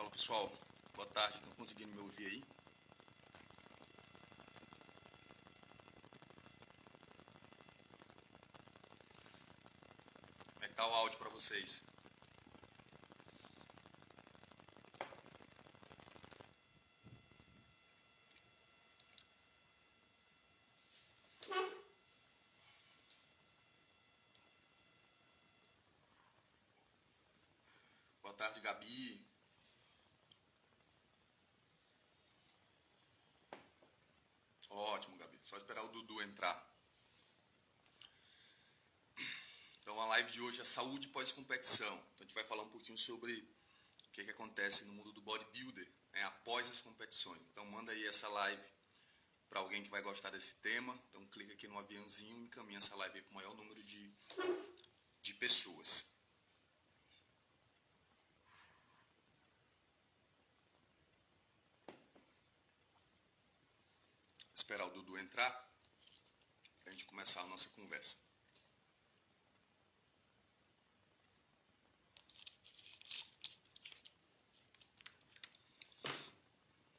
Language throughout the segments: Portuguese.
Fala pessoal, boa tarde, estão conseguindo me ouvir aí? Como é que tá o áudio para vocês? Boa tarde, Gabi. Ótimo, Gabi. Só esperar o Dudu entrar. Então, a live de hoje é saúde pós-competição. Então, a gente vai falar um pouquinho sobre o que acontece no mundo do bodybuilder, né, após as competições. Então, manda aí essa live para alguém que vai gostar desse tema. Então, clica aqui no aviãozinho e encaminha essa live para o maior número de pessoas. Esperar o Dudu entrar para a gente começar a nossa conversa.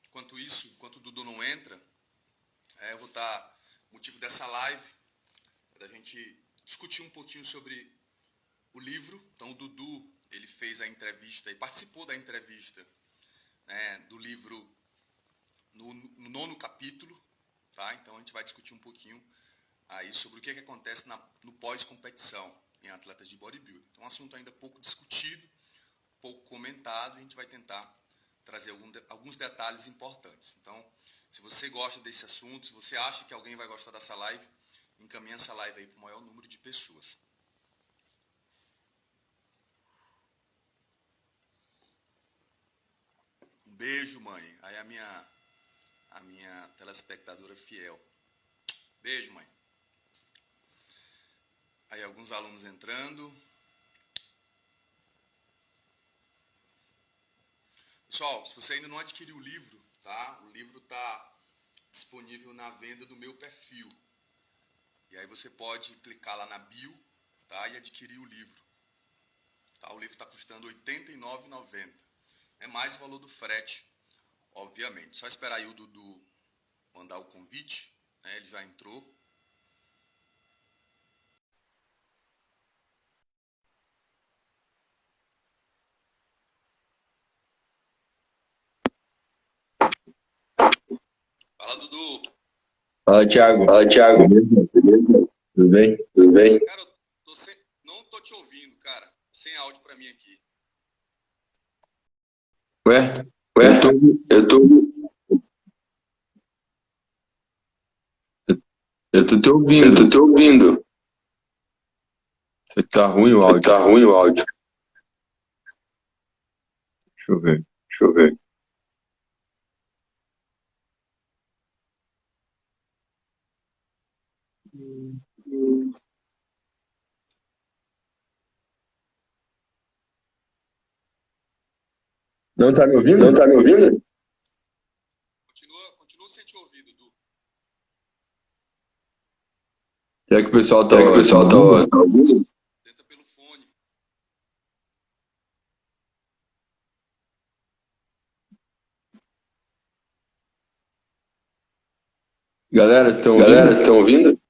Enquanto isso, enquanto o Dudu não entra, eu vou estar... O motivo dessa live é da gente discutir um pouquinho sobre o livro. Então, o Dudu, ele fez a entrevista e participou da entrevista, né, do livro no 9º capítulo, tá? Então, a gente vai discutir um pouquinho aí sobre o que acontece no pós-competição em atletas de bodybuilding. Então, um assunto ainda pouco discutido, pouco comentado, e a gente vai tentar trazer alguns detalhes importantes. Então, se você gosta desse assunto, se você acha que alguém vai gostar dessa live, encaminhe essa live aí para o maior número de pessoas. Um beijo, mãe. Aí a minha telespectadora fiel. Beijo, mãe. Aí alguns alunos entrando. Pessoal, se você ainda não adquiriu o livro, tá? O livro está disponível na venda do meu perfil. E aí você pode clicar lá na bio, tá? E adquirir o livro. Tá? O livro está custando R$ 89,90. É mais o valor do frete, obviamente. Só esperar aí o Dudu mandar o convite, né? Ele já entrou. Fala, Dudu. Fala, Thiago. Fala, Thiago. Beleza? Tudo bem? Tudo bem? Cara, não tô te ouvindo, cara. Sem áudio pra mim aqui. Ué? Eu tô te ouvindo. Tá ruim o áudio. Deixa eu ver. Não tá me ouvindo? Continua sem te ouvir, Dudu. Será que o pessoal tá ouvindo? Tenta pelo fone. Galera, estão ouvindo?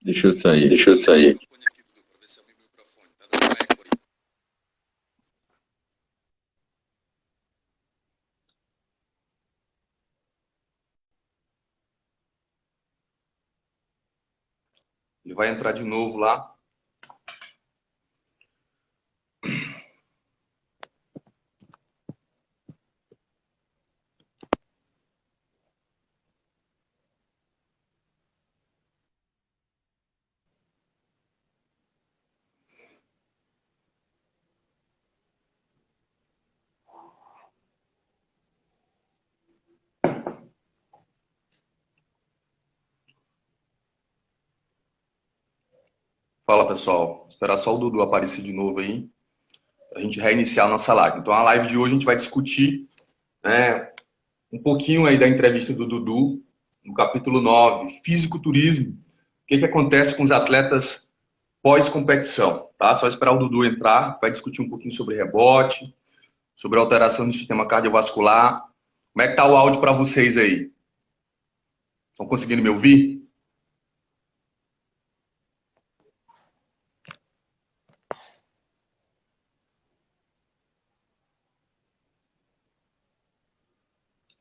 Deixa eu sair. O fone aqui, Dudu, pra ver se é o meu microfone. Tá dando eco aí. Ele vai entrar de novo lá. Fala, pessoal. Esperar só o Dudu aparecer de novo aí, pra gente reiniciar a nossa live. Então, a live de hoje a gente vai discutir, né, um pouquinho aí da entrevista do Dudu, no capítulo 9, fisiculturismo. O que acontece com os atletas pós-competição, tá? Só esperar o Dudu entrar, vai discutir um pouquinho sobre rebote, sobre alteração do sistema cardiovascular. Como é que tá o áudio para vocês aí? Estão conseguindo me ouvir?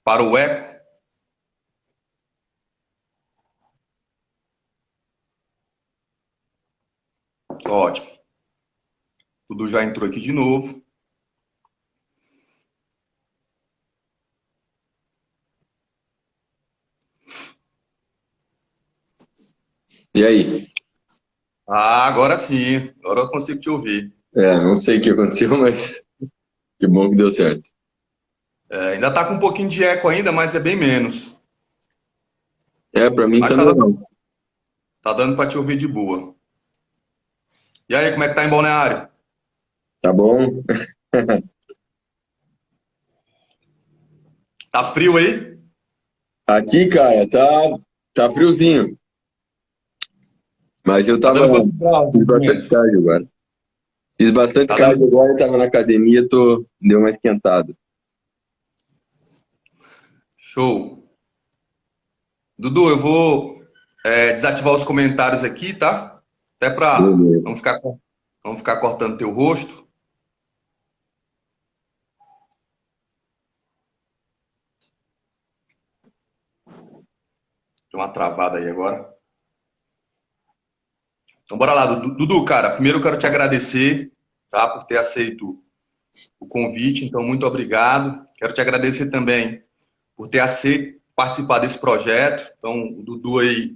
Para o eco? Ótimo. O Dudu já entrou aqui de novo. E aí? Ah, agora sim. Agora eu consigo te ouvir. Não sei o que aconteceu, mas que bom que deu certo. Ainda tá com um pouquinho de eco ainda, mas é bem menos. Pra mim Mas tá normal. tá dando para te ouvir de boa. E aí, como é que tá em Balneário? Tá bom? Tá frio aí? Aqui, cara, tá friozinho. Mas eu Tá tava. dando quantos graus, Fiz mais ou bastante menos? cardio agora. Fiz bastante Tá cardio dando... agora, tava na academia, deu uma esquentada. Show. Dudu, eu vou desativar os comentários aqui, tá? Até pra Beleza. não ficar cortando teu rosto. Deu uma travada aí agora. Então bora lá, Dudu, cara. Primeiro eu quero te agradecer, tá? Por ter aceito o convite. Então, muito obrigado. Quero te agradecer também por ter aceito participar desse projeto. Então, o Dudu aí,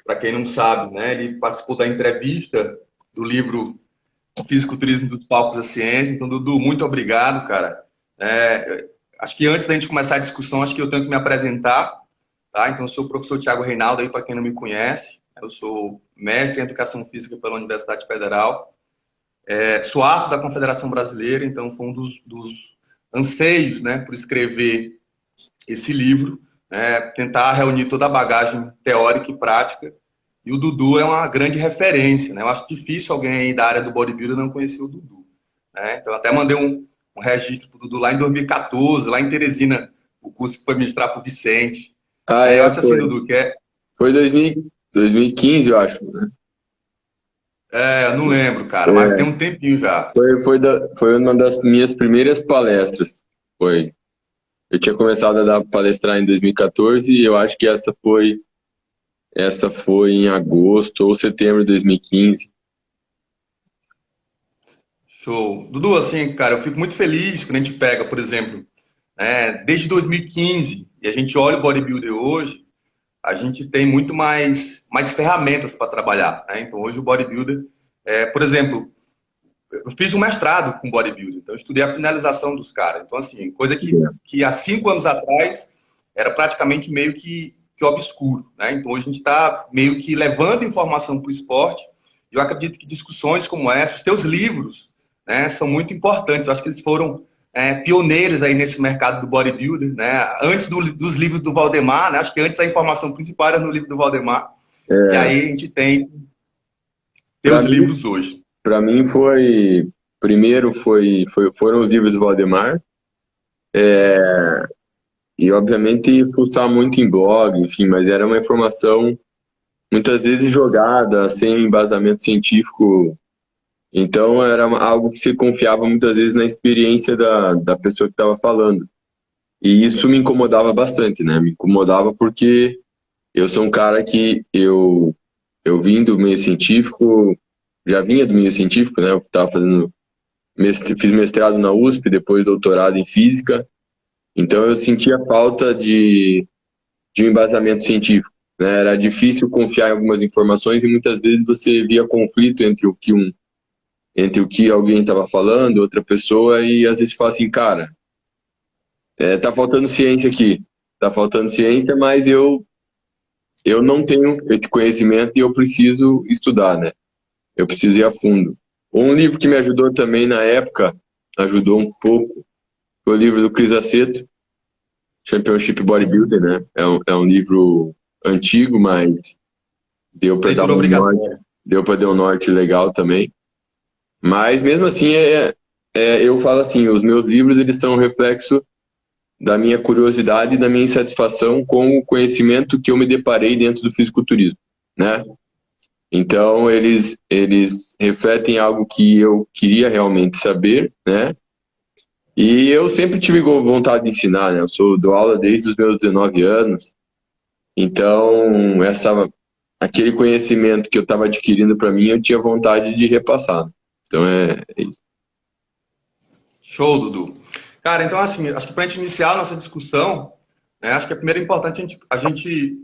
para quem não sabe, né? Ele participou da entrevista do livro Fisiculturismo dos Palcos da Ciência. Então, Dudu, muito obrigado, cara. Acho que antes da gente começar a discussão, acho que eu tenho que me apresentar, tá? Então, eu sou o professor Tiago Reinaldo, aí para quem não me conhece. Eu sou mestre em Educação Física pela Universidade Federal. Sou árbitro da Confederação Brasileira, então foi um dos anseios, né, por escrever esse livro, tentar reunir toda a bagagem teórica e prática. E o Dudu é uma grande referência, né? Eu acho difícil alguém aí da área do bodybuilder não conhecer o Dudu, né? Então, eu até mandei um registro para o Dudu lá em 2014, lá em Teresina, o curso que foi ministrar para o Vicente. Eu acho assim, Foi. Dudu, Foi 2015, eu acho, né? eu não lembro, cara, mas tem É, um tempinho já. foi uma das minhas primeiras palestras. Foi. Eu tinha começado a dar palestrar em 2014 e eu acho que essa foi em agosto ou setembro de 2015. Show. Dudu, assim, cara, eu fico muito feliz quando a gente pega, por exemplo, desde 2015, e a gente olha o bodybuilder hoje, a gente tem muito mais ferramentas para trabalhar, né? Então, hoje o bodybuilder, por exemplo, eu fiz um mestrado com bodybuilder, então eu estudei a finalização dos caras. Então, assim, coisa que há 5 anos atrás era praticamente meio que obscuro, né? Então, hoje a gente está meio que levando informação para o esporte. E eu acredito que discussões como essa, os teus livros, né, são muito importantes. Eu acho que eles foram pioneiros aí nesse mercado do bodybuilder, né? Antes dos livros do Valdemar, né? Acho que antes a informação principal era no livro do Valdemar. E É, aí a gente tem para teus mim, livros hoje. para mim primeiro foram os livros do Valdemar, e obviamente fuçar muito em blog, enfim, mas era uma informação muitas vezes jogada, sem embasamento científico. Então era algo que se confiava muitas vezes na experiência da pessoa que estava falando. E isso me incomodava bastante, né? Me incomodava porque eu sou um cara que eu vim do meio científico, já vinha do meio científico, né? Eu estava fiz mestrado na USP, depois doutorado em física. Então eu sentia falta de um embasamento científico, né? Era difícil confiar em algumas informações e muitas vezes você via conflito entre o que alguém estava falando, outra pessoa, e às vezes fala assim, cara, tá faltando ciência aqui, tá faltando ciência, mas eu não tenho esse conhecimento e eu preciso estudar, né? Eu preciso ir a fundo. Um livro que me ajudou também na época, ajudou um pouco, foi o livro do Chris Aceto, Championship Bodybuilder, né? É um livro antigo, mas deu para dar Leitura uma norte, obrigatória. deu para dar um norte legal também. Mas mesmo assim, eu falo assim, os meus livros eles são um reflexo da minha curiosidade e da minha insatisfação com o conhecimento que eu me deparei dentro do fisiculturismo, né? Então, eles refletem algo que eu queria realmente saber, né? E eu sempre tive vontade de ensinar, né? Dou aula desde os meus 19 anos. Então, aquele conhecimento que eu estava adquirindo para mim, eu tinha vontade de repassar. Então, é isso. Show, Dudu. Cara, então assim, acho que para a gente iniciar a nossa discussão, né, acho que é primeiro importante a gente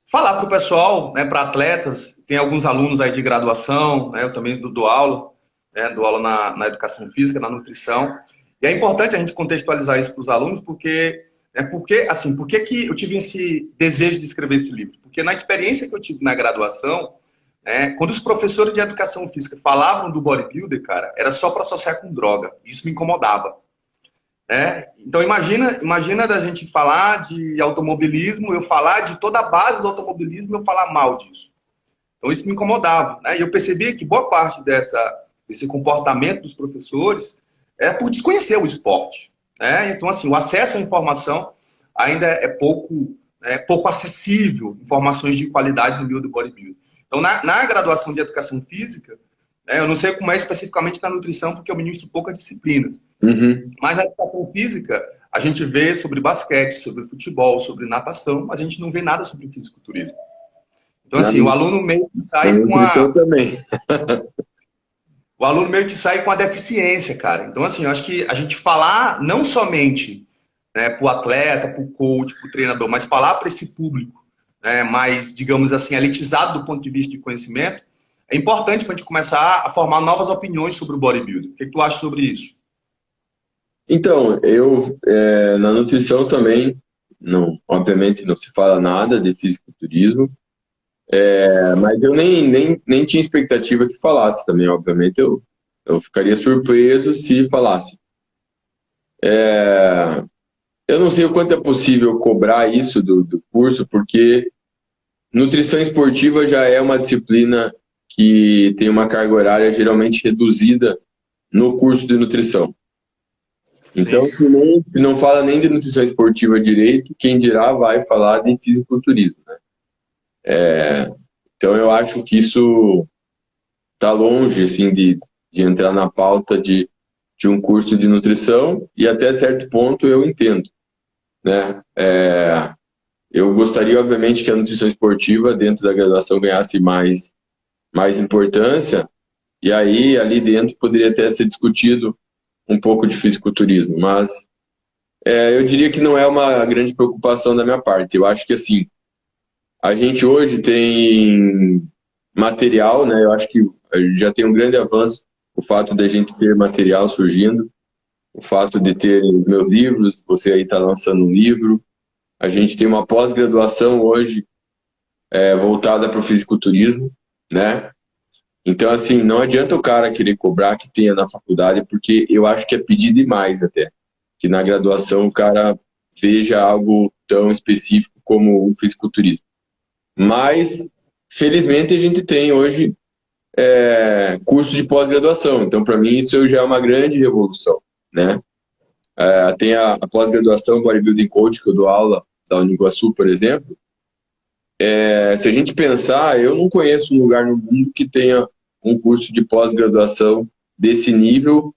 falar para o pessoal, né, para atletas, tem alguns alunos aí de graduação, né, eu também dou aula, né, dou aula na educação física, na nutrição, e é importante a gente contextualizar isso para os alunos, assim, por que eu tive esse desejo de escrever esse livro? Porque na experiência que eu tive na graduação, né, quando os professores de educação física falavam do bodybuilder, cara, era só para associar com droga, isso me incomodava. Então imagina da gente falar de automobilismo, eu falar de toda a base do automobilismo, eu falar mal disso. Então isso me incomodava, né? E eu percebi que boa parte desse comportamento dos professores é por desconhecer o esporte, né? Então assim, o acesso à informação ainda é pouco acessível, informações de qualidade no meio do bodybuilding. Então na graduação de educação física, eu não sei como é especificamente na nutrição, porque eu ministro poucas disciplinas. Uhum. Mas na educação física, a gente vê sobre basquete, sobre futebol, sobre natação, mas a gente não vê nada sobre fisiculturismo. Então, assim, o aluno meio que sai com também. O aluno meio que sai com a deficiência, cara. Então, assim, eu acho que a gente falar não somente, né, para o atleta, para o coach, para o treinador, mas falar para esse público, né, mais, digamos assim, elitizado do ponto de vista de conhecimento, é importante para a gente começar a formar novas opiniões sobre o bodybuilding. O que tu acha sobre isso? Então, na nutrição também, não, obviamente não se fala nada de fisiculturismo, mas eu nem tinha expectativa que falasse também, obviamente eu ficaria surpreso se falasse. Eu não sei o quanto é possível cobrar isso do curso, porque nutrição esportiva já é uma disciplina que tem uma carga horária geralmente reduzida no curso de nutrição. Então, se não fala nem de nutrição esportiva direito, quem dirá vai falar de fisiculturismo, né? Então, eu acho que isso está longe assim, de entrar na pauta de um curso de nutrição, e até certo ponto eu entendo, né? Eu gostaria, obviamente, que a nutrição esportiva dentro da graduação ganhasse mais importância, e aí ali dentro poderia até ser discutido um pouco de fisiculturismo, mas eu diria que não é uma grande preocupação da minha parte. Eu acho que assim, a gente hoje tem material, né? Eu acho que já tem um grande avanço o fato de a gente ter material surgindo, o fato de ter meus livros, você aí está lançando um livro, a gente tem uma pós-graduação hoje voltada para o fisiculturismo, né? Então, assim, não adianta o cara querer cobrar que tenha na faculdade, porque eu acho que é pedir demais até. Que na graduação o cara veja algo tão específico como o fisiculturismo. Mas, felizmente, a gente tem hoje curso de pós-graduação. Então, para mim, isso já é uma grande revolução, né? Tem a pós-graduação Bodybuilding Coach, que eu dou aula da Uniguaçu, por exemplo. Se a gente pensar, eu não conheço um lugar no mundo que tenha um curso de pós-graduação desse nível,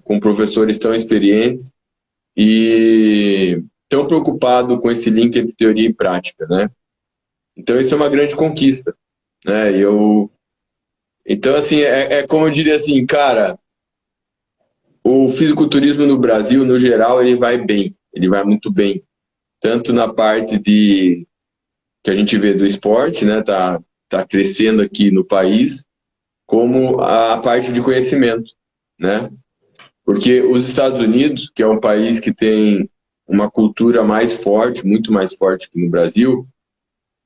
com professores tão experientes e tão preocupado com esse link entre teoria e prática, né? Então isso é uma grande conquista, né? Então assim, como eu diria assim, cara, o fisiculturismo no Brasil, no geral, ele vai bem, ele vai muito bem, tanto na parte que a gente vê do esporte, né? Tá crescendo aqui no país, como a parte de conhecimento, né? Porque os Estados Unidos, que é um país que tem uma cultura mais forte, muito mais forte que no Brasil,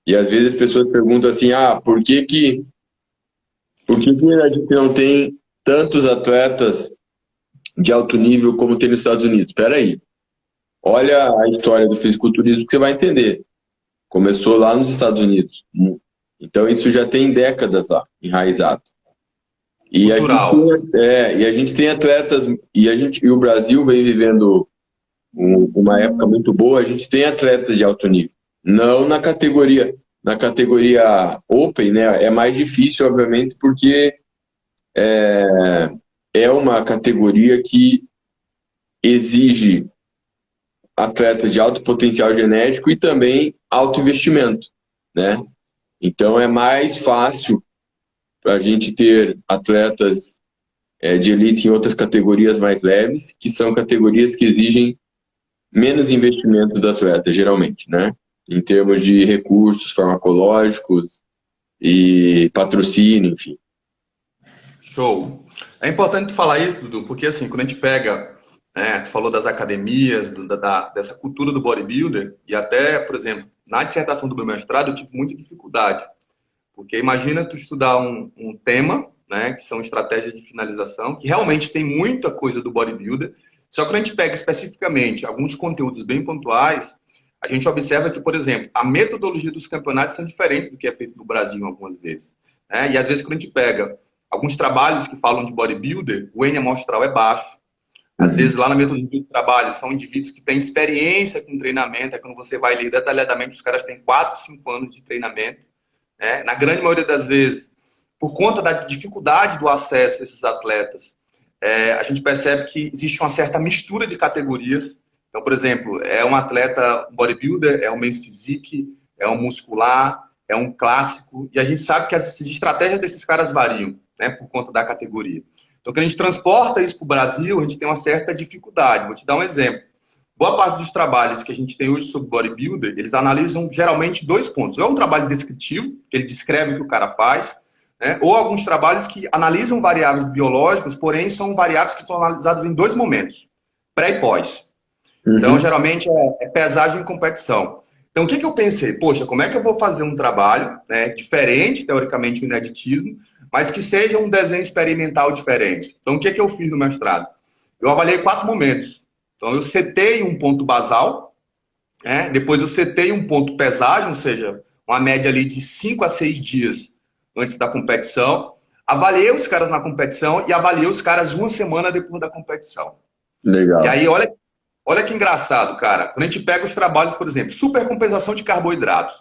e às vezes as pessoas perguntam assim, por que a gente não tem tantos atletas de alto nível como tem nos Estados Unidos? Espera aí, olha a história do fisiculturismo que você vai entender. Começou lá nos Estados Unidos. Então isso já tem décadas lá, enraizado. E Cultural. e a gente tem atletas, e o Brasil vem vivendo uma época muito boa, a gente tem atletas de alto nível. Não na categoria Open, né? É mais difícil, obviamente, porque é uma categoria que exige atletas de alto potencial genético e também alto investimento, né? Então é mais fácil para a gente ter atletas de elite em outras categorias mais leves, que são categorias que exigem menos investimentos do atleta, geralmente, né? Em termos de recursos farmacológicos e patrocínio, enfim. Show. É importante tu falar isso, Dudu, porque assim, quando a gente pega, tu falou das academias, dessa cultura do bodybuilder, e até, por exemplo, na dissertação do meu mestrado eu tive muita dificuldade, porque imagina tu estudar um tema, né, que são estratégias de finalização, que realmente tem muita coisa do bodybuilder, só que quando a gente pega especificamente alguns conteúdos bem pontuais, a gente observa que, por exemplo, a metodologia dos campeonatos são diferentes do que é feito no Brasil algumas vezes, né? E às vezes quando a gente pega alguns trabalhos que falam de bodybuilder, o N amostral é baixo. Às vezes, lá na metodologia de trabalho, são indivíduos que têm experiência com treinamento. É quando você vai ler detalhadamente, os caras têm 4, 5 anos de treinamento. Né? Na grande maioria das vezes, por conta da dificuldade do acesso a esses atletas, a gente percebe que existe uma certa mistura de categorias. Então, por exemplo, é um atleta bodybuilder, é um men's physique, é um muscular, é um clássico. E a gente sabe que as estratégias desses caras variam, né, por conta da categoria. Então, quando a gente transporta isso para o Brasil, a gente tem uma certa dificuldade. Vou te dar um exemplo. Boa parte dos trabalhos que a gente tem hoje sobre bodybuilder, eles analisam geralmente 2 pontos. Ou é um trabalho descritivo, que ele descreve o que o cara faz, né? Ou alguns trabalhos que analisam variáveis biológicas, porém são variáveis que são analisadas em 2 momentos, pré e pós. Então, geralmente é pesagem e competição. Então, o que eu pensei? Poxa, como é que eu vou fazer um trabalho, né, diferente, teoricamente, do ineditismo, mas que seja um desenho experimental diferente? Então, o que eu fiz no mestrado? Eu avaliei 4 momentos. Então, eu setei um ponto basal, né, depois eu setei um ponto pesagem, ou seja, uma média ali de 5 a 6 dias antes da competição. Avaliei os caras na competição e avaliei os caras uma semana depois da competição. Legal. E aí, olha que engraçado, cara. Quando a gente pega os trabalhos, por exemplo, supercompensação de carboidratos,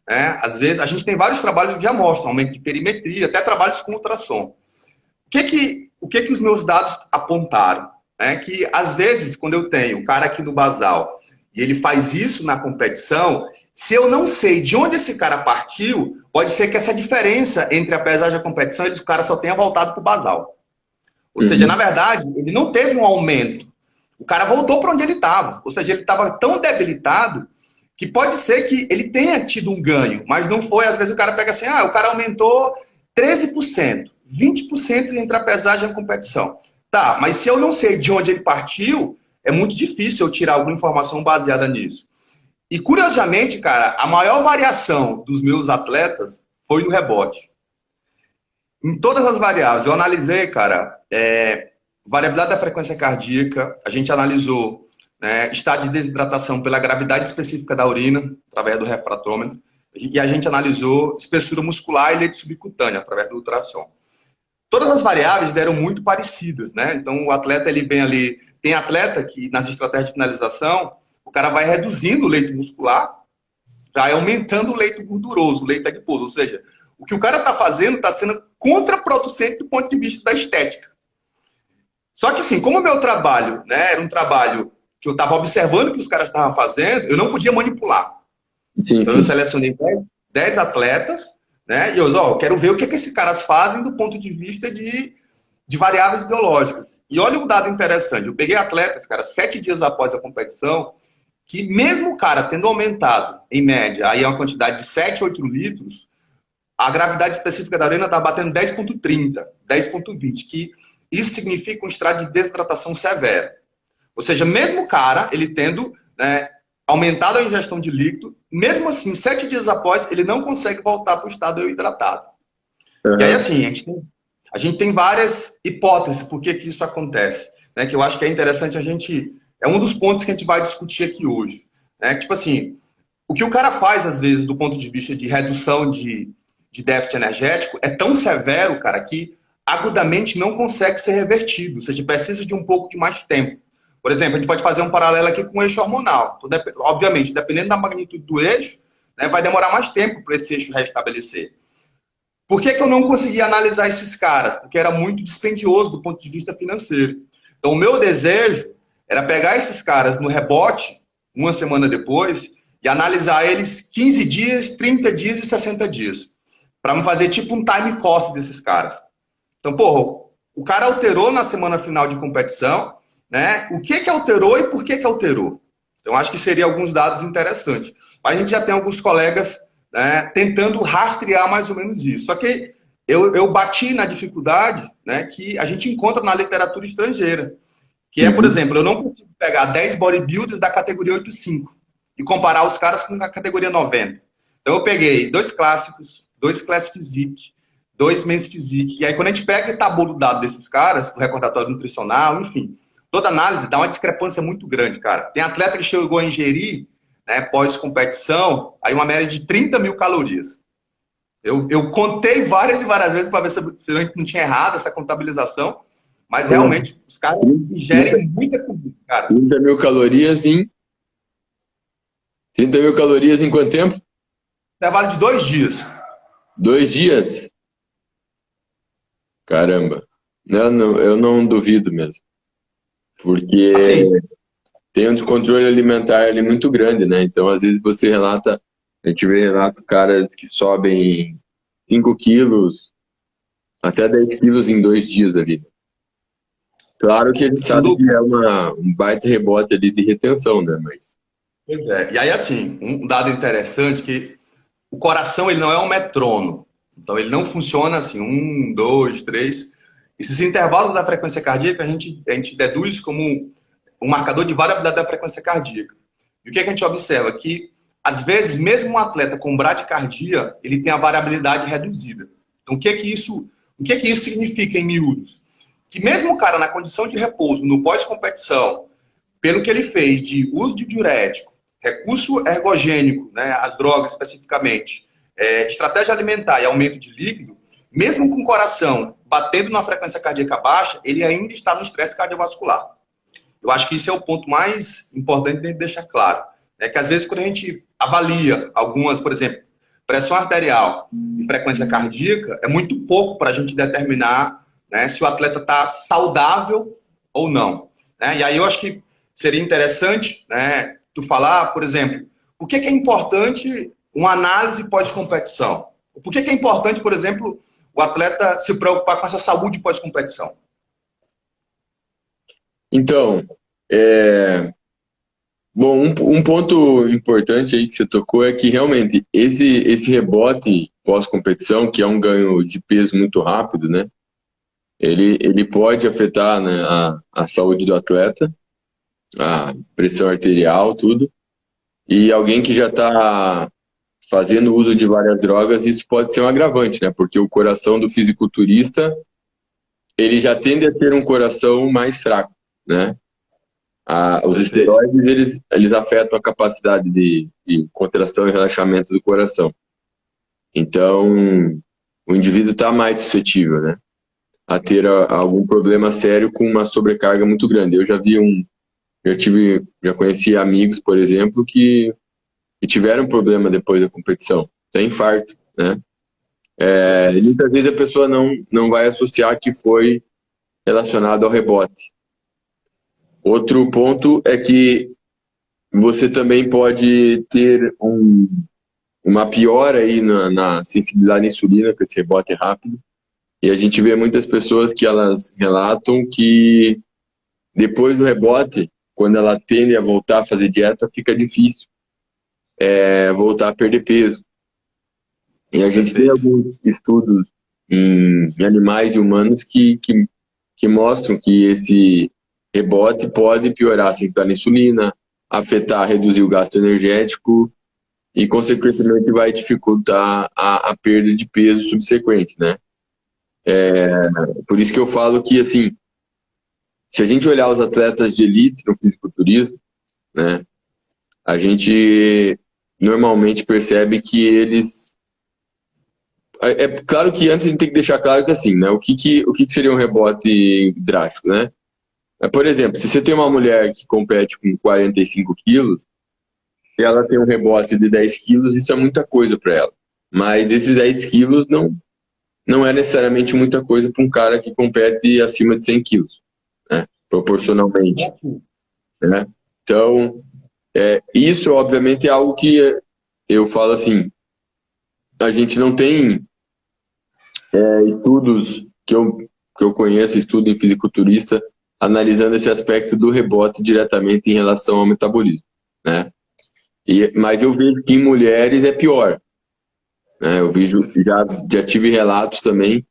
né? Às vezes, a gente tem vários trabalhos que já mostram aumento de perimetria, até trabalhos com ultrassom. O que os meus dados apontaram? Que, às vezes, quando eu tenho o cara aqui no basal e ele faz isso na competição, se eu não sei de onde esse cara partiu, pode ser que essa diferença entre a pesagem e a competição, o cara só tenha voltado para o basal. Ou seja, na verdade, ele não teve um aumento. O cara voltou para onde ele estava. Ou seja, ele estava tão debilitado que pode ser que ele tenha tido um ganho, mas não foi. Às vezes o cara pega assim, o cara aumentou 13%, 20% entre a pesagem e a competição. Tá, mas se eu não sei de onde ele partiu, é muito difícil eu tirar alguma informação baseada nisso. E curiosamente, cara, a maior variação dos meus atletas foi no rebote. Em todas as variáveis, eu analisei, cara, variabilidade da frequência cardíaca, a gente analisou, né, estado de desidratação pela gravidade específica da urina, através do refratômetro, e a gente analisou espessura muscular e leite subcutâneo, através do ultrassom. Todas as variáveis deram muito parecidas, né? Então, o atleta, ele vem ali... Tem atleta que, nas estratégias de finalização, o cara vai reduzindo o leito muscular, vai aumentando o leito gorduroso, o leito adiposo. Ou seja, o que o cara está fazendo está sendo contraproducente do ponto de vista da estética. Só que, assim, como o meu trabalho, né, era um trabalho que eu estava observando o que os caras estavam fazendo, eu não podia manipular. Sim, então, eu selecionei 10 atletas, né, e eu quero ver o que esses caras fazem do ponto de vista de variáveis biológicas. E olha um dado interessante. Eu peguei atletas, cara, 7 dias após a competição, que mesmo o cara tendo aumentado, em média, aí uma quantidade de 7, 8 litros, a gravidade específica da urina está batendo 10,30, 10,20, que isso significa um estado de desidratação severa. Ou seja, mesmo o cara, ele tendo, né, aumentado a ingestão de líquido, mesmo assim, 7 dias após, ele não consegue voltar para o estado hidratado. E aí, assim, a gente tem várias hipóteses por que isso acontece, né, que eu acho que é interessante a gente... É um dos pontos que a gente vai discutir aqui hoje. Né? Tipo assim, o que o cara faz, às vezes, do ponto de vista de redução de de déficit energético é tão severo, cara, que agudamente não consegue ser revertido. Ou seja, precisa de um pouco de mais tempo. Por exemplo, a gente pode fazer um paralelo aqui com o eixo hormonal. Então, obviamente, dependendo da magnitude do eixo, né, vai demorar mais tempo para esse eixo restabelecer. Por que eu não conseguia analisar esses caras? Porque era muito dispendioso do ponto de vista financeiro. Então, o meu desejo era pegar esses caras no rebote, uma semana depois, e analisar eles 15 dias, 30 dias e 60 dias. Para me fazer tipo um time cost desses caras. Então, porra, o cara alterou na semana final de competição, né? O que alterou e por que alterou? Então, acho que seria alguns dados interessantes. Mas a gente já tem alguns colegas, né, tentando rastrear mais ou menos isso. Só que eu bati na dificuldade, né, que a gente encontra na literatura estrangeira. Que é, por exemplo, eu não consigo pegar 10 bodybuilders da categoria 8.5 e comparar os caras com a categoria 90. Então eu peguei 2 clássicos, 2 Classic Physique, 2 Men's Physique. E aí quando a gente pega e tabula o dado desses caras, o recordatório nutricional, enfim, toda análise dá uma discrepância muito grande, cara. Tem atleta que chegou a ingerir, né, pós-competição, aí uma média de 30 mil calorias. Eu contei várias e várias vezes para ver se eu não tinha errado essa contabilização, mas realmente os caras ingerem muita comida, cara. 30 mil calorias em 30 mil calorias em quanto tempo? Intervalo de 2 dias. 2 dias? Caramba. Eu não duvido mesmo. Porque Assim, tem um descontrole alimentar ali muito grande, né? Então, às vezes você relata, a gente vê relato caras que sobem 5 quilos, até 10 quilos em 2 dias ali. Claro que a gente sabe que é um baita rebote ali de retenção, né? Mas... Pois é. E aí, assim, um dado interessante que o coração ele não é um metrônomo. Então, ele não funciona assim, 1, 2, 3. Esses intervalos da frequência cardíaca a gente deduz como um marcador de variabilidade da frequência cardíaca. E o que a gente observa? Que, às vezes, mesmo um atleta com bradicardia, ele tem a variabilidade reduzida. Então, o que que isso significa em miúdos? Que mesmo o cara na condição de repouso, no pós-competição, pelo que ele fez de uso de diurético, recurso ergogênico, né, as drogas especificamente, estratégia alimentar e aumento de líquido, mesmo com o coração batendo na frequência cardíaca baixa, ele ainda está no estresse cardiovascular. Eu acho que isso é o ponto mais importante de deixar claro. É que às vezes quando a gente avalia algumas, por exemplo, pressão arterial e frequência cardíaca, é muito pouco para a gente determinar, né, se o atleta está saudável ou não. Né? E aí eu acho que seria interessante, né, tu falar, por exemplo, por que é importante uma análise pós-competição? Por que é importante, por exemplo, o atleta se preocupar com essa saúde pós-competição? Então, bom, um ponto importante aí que você tocou é que realmente esse rebote pós-competição, que é um ganho de peso muito rápido, né? Ele pode afetar, né, a saúde do atleta, a pressão arterial, tudo. E alguém que já está fazendo uso de várias drogas, isso pode ser um agravante, né? Porque o coração do fisiculturista, ele já tende a ter um coração mais fraco, né? Os esteroides, eles afetam a capacidade de contração e relaxamento do coração. Então, o indivíduo está mais suscetível, né, a ter algum problema sério com uma sobrecarga muito grande. Eu já conheci amigos, por exemplo, que tiveram problema depois da competição, tem infarto, né? E muitas vezes a pessoa não vai associar que foi relacionado ao rebote. Outro ponto é que você também pode ter uma piora aí na sensibilidade à insulina, com esse rebote rápido. E a gente vê muitas pessoas que elas relatam que depois do rebote, quando ela tende a voltar a fazer dieta, fica difícil voltar a perder peso. E a gente tem alguns estudos em animais e humanos que mostram que esse rebote pode piorar a sensibilidade à insulina, afetar, reduzir o gasto energético e, consequentemente, vai dificultar a perda de peso subsequente, né? Por isso que eu falo que, assim, se a gente olhar os atletas de elite no fisiculturismo, né, a gente normalmente percebe que eles É claro que antes a gente tem que deixar claro que assim, né? O que seria um rebote drástico, né? Por exemplo, se você tem uma mulher que compete com 45 quilos e ela tem um rebote de 10 quilos, isso é muita coisa para ela. Mas esses 10 quilos não é necessariamente muita coisa para um cara que compete acima de 100 quilos, né? Proporcionalmente, né? Então, isso obviamente é algo que eu falo assim, a gente não tem estudos que eu conheço, estudo em fisiculturista, analisando esse aspecto do rebote diretamente em relação ao metabolismo, né? Mas eu vejo que em mulheres é pior, né? Eu vejo, já tive relatos também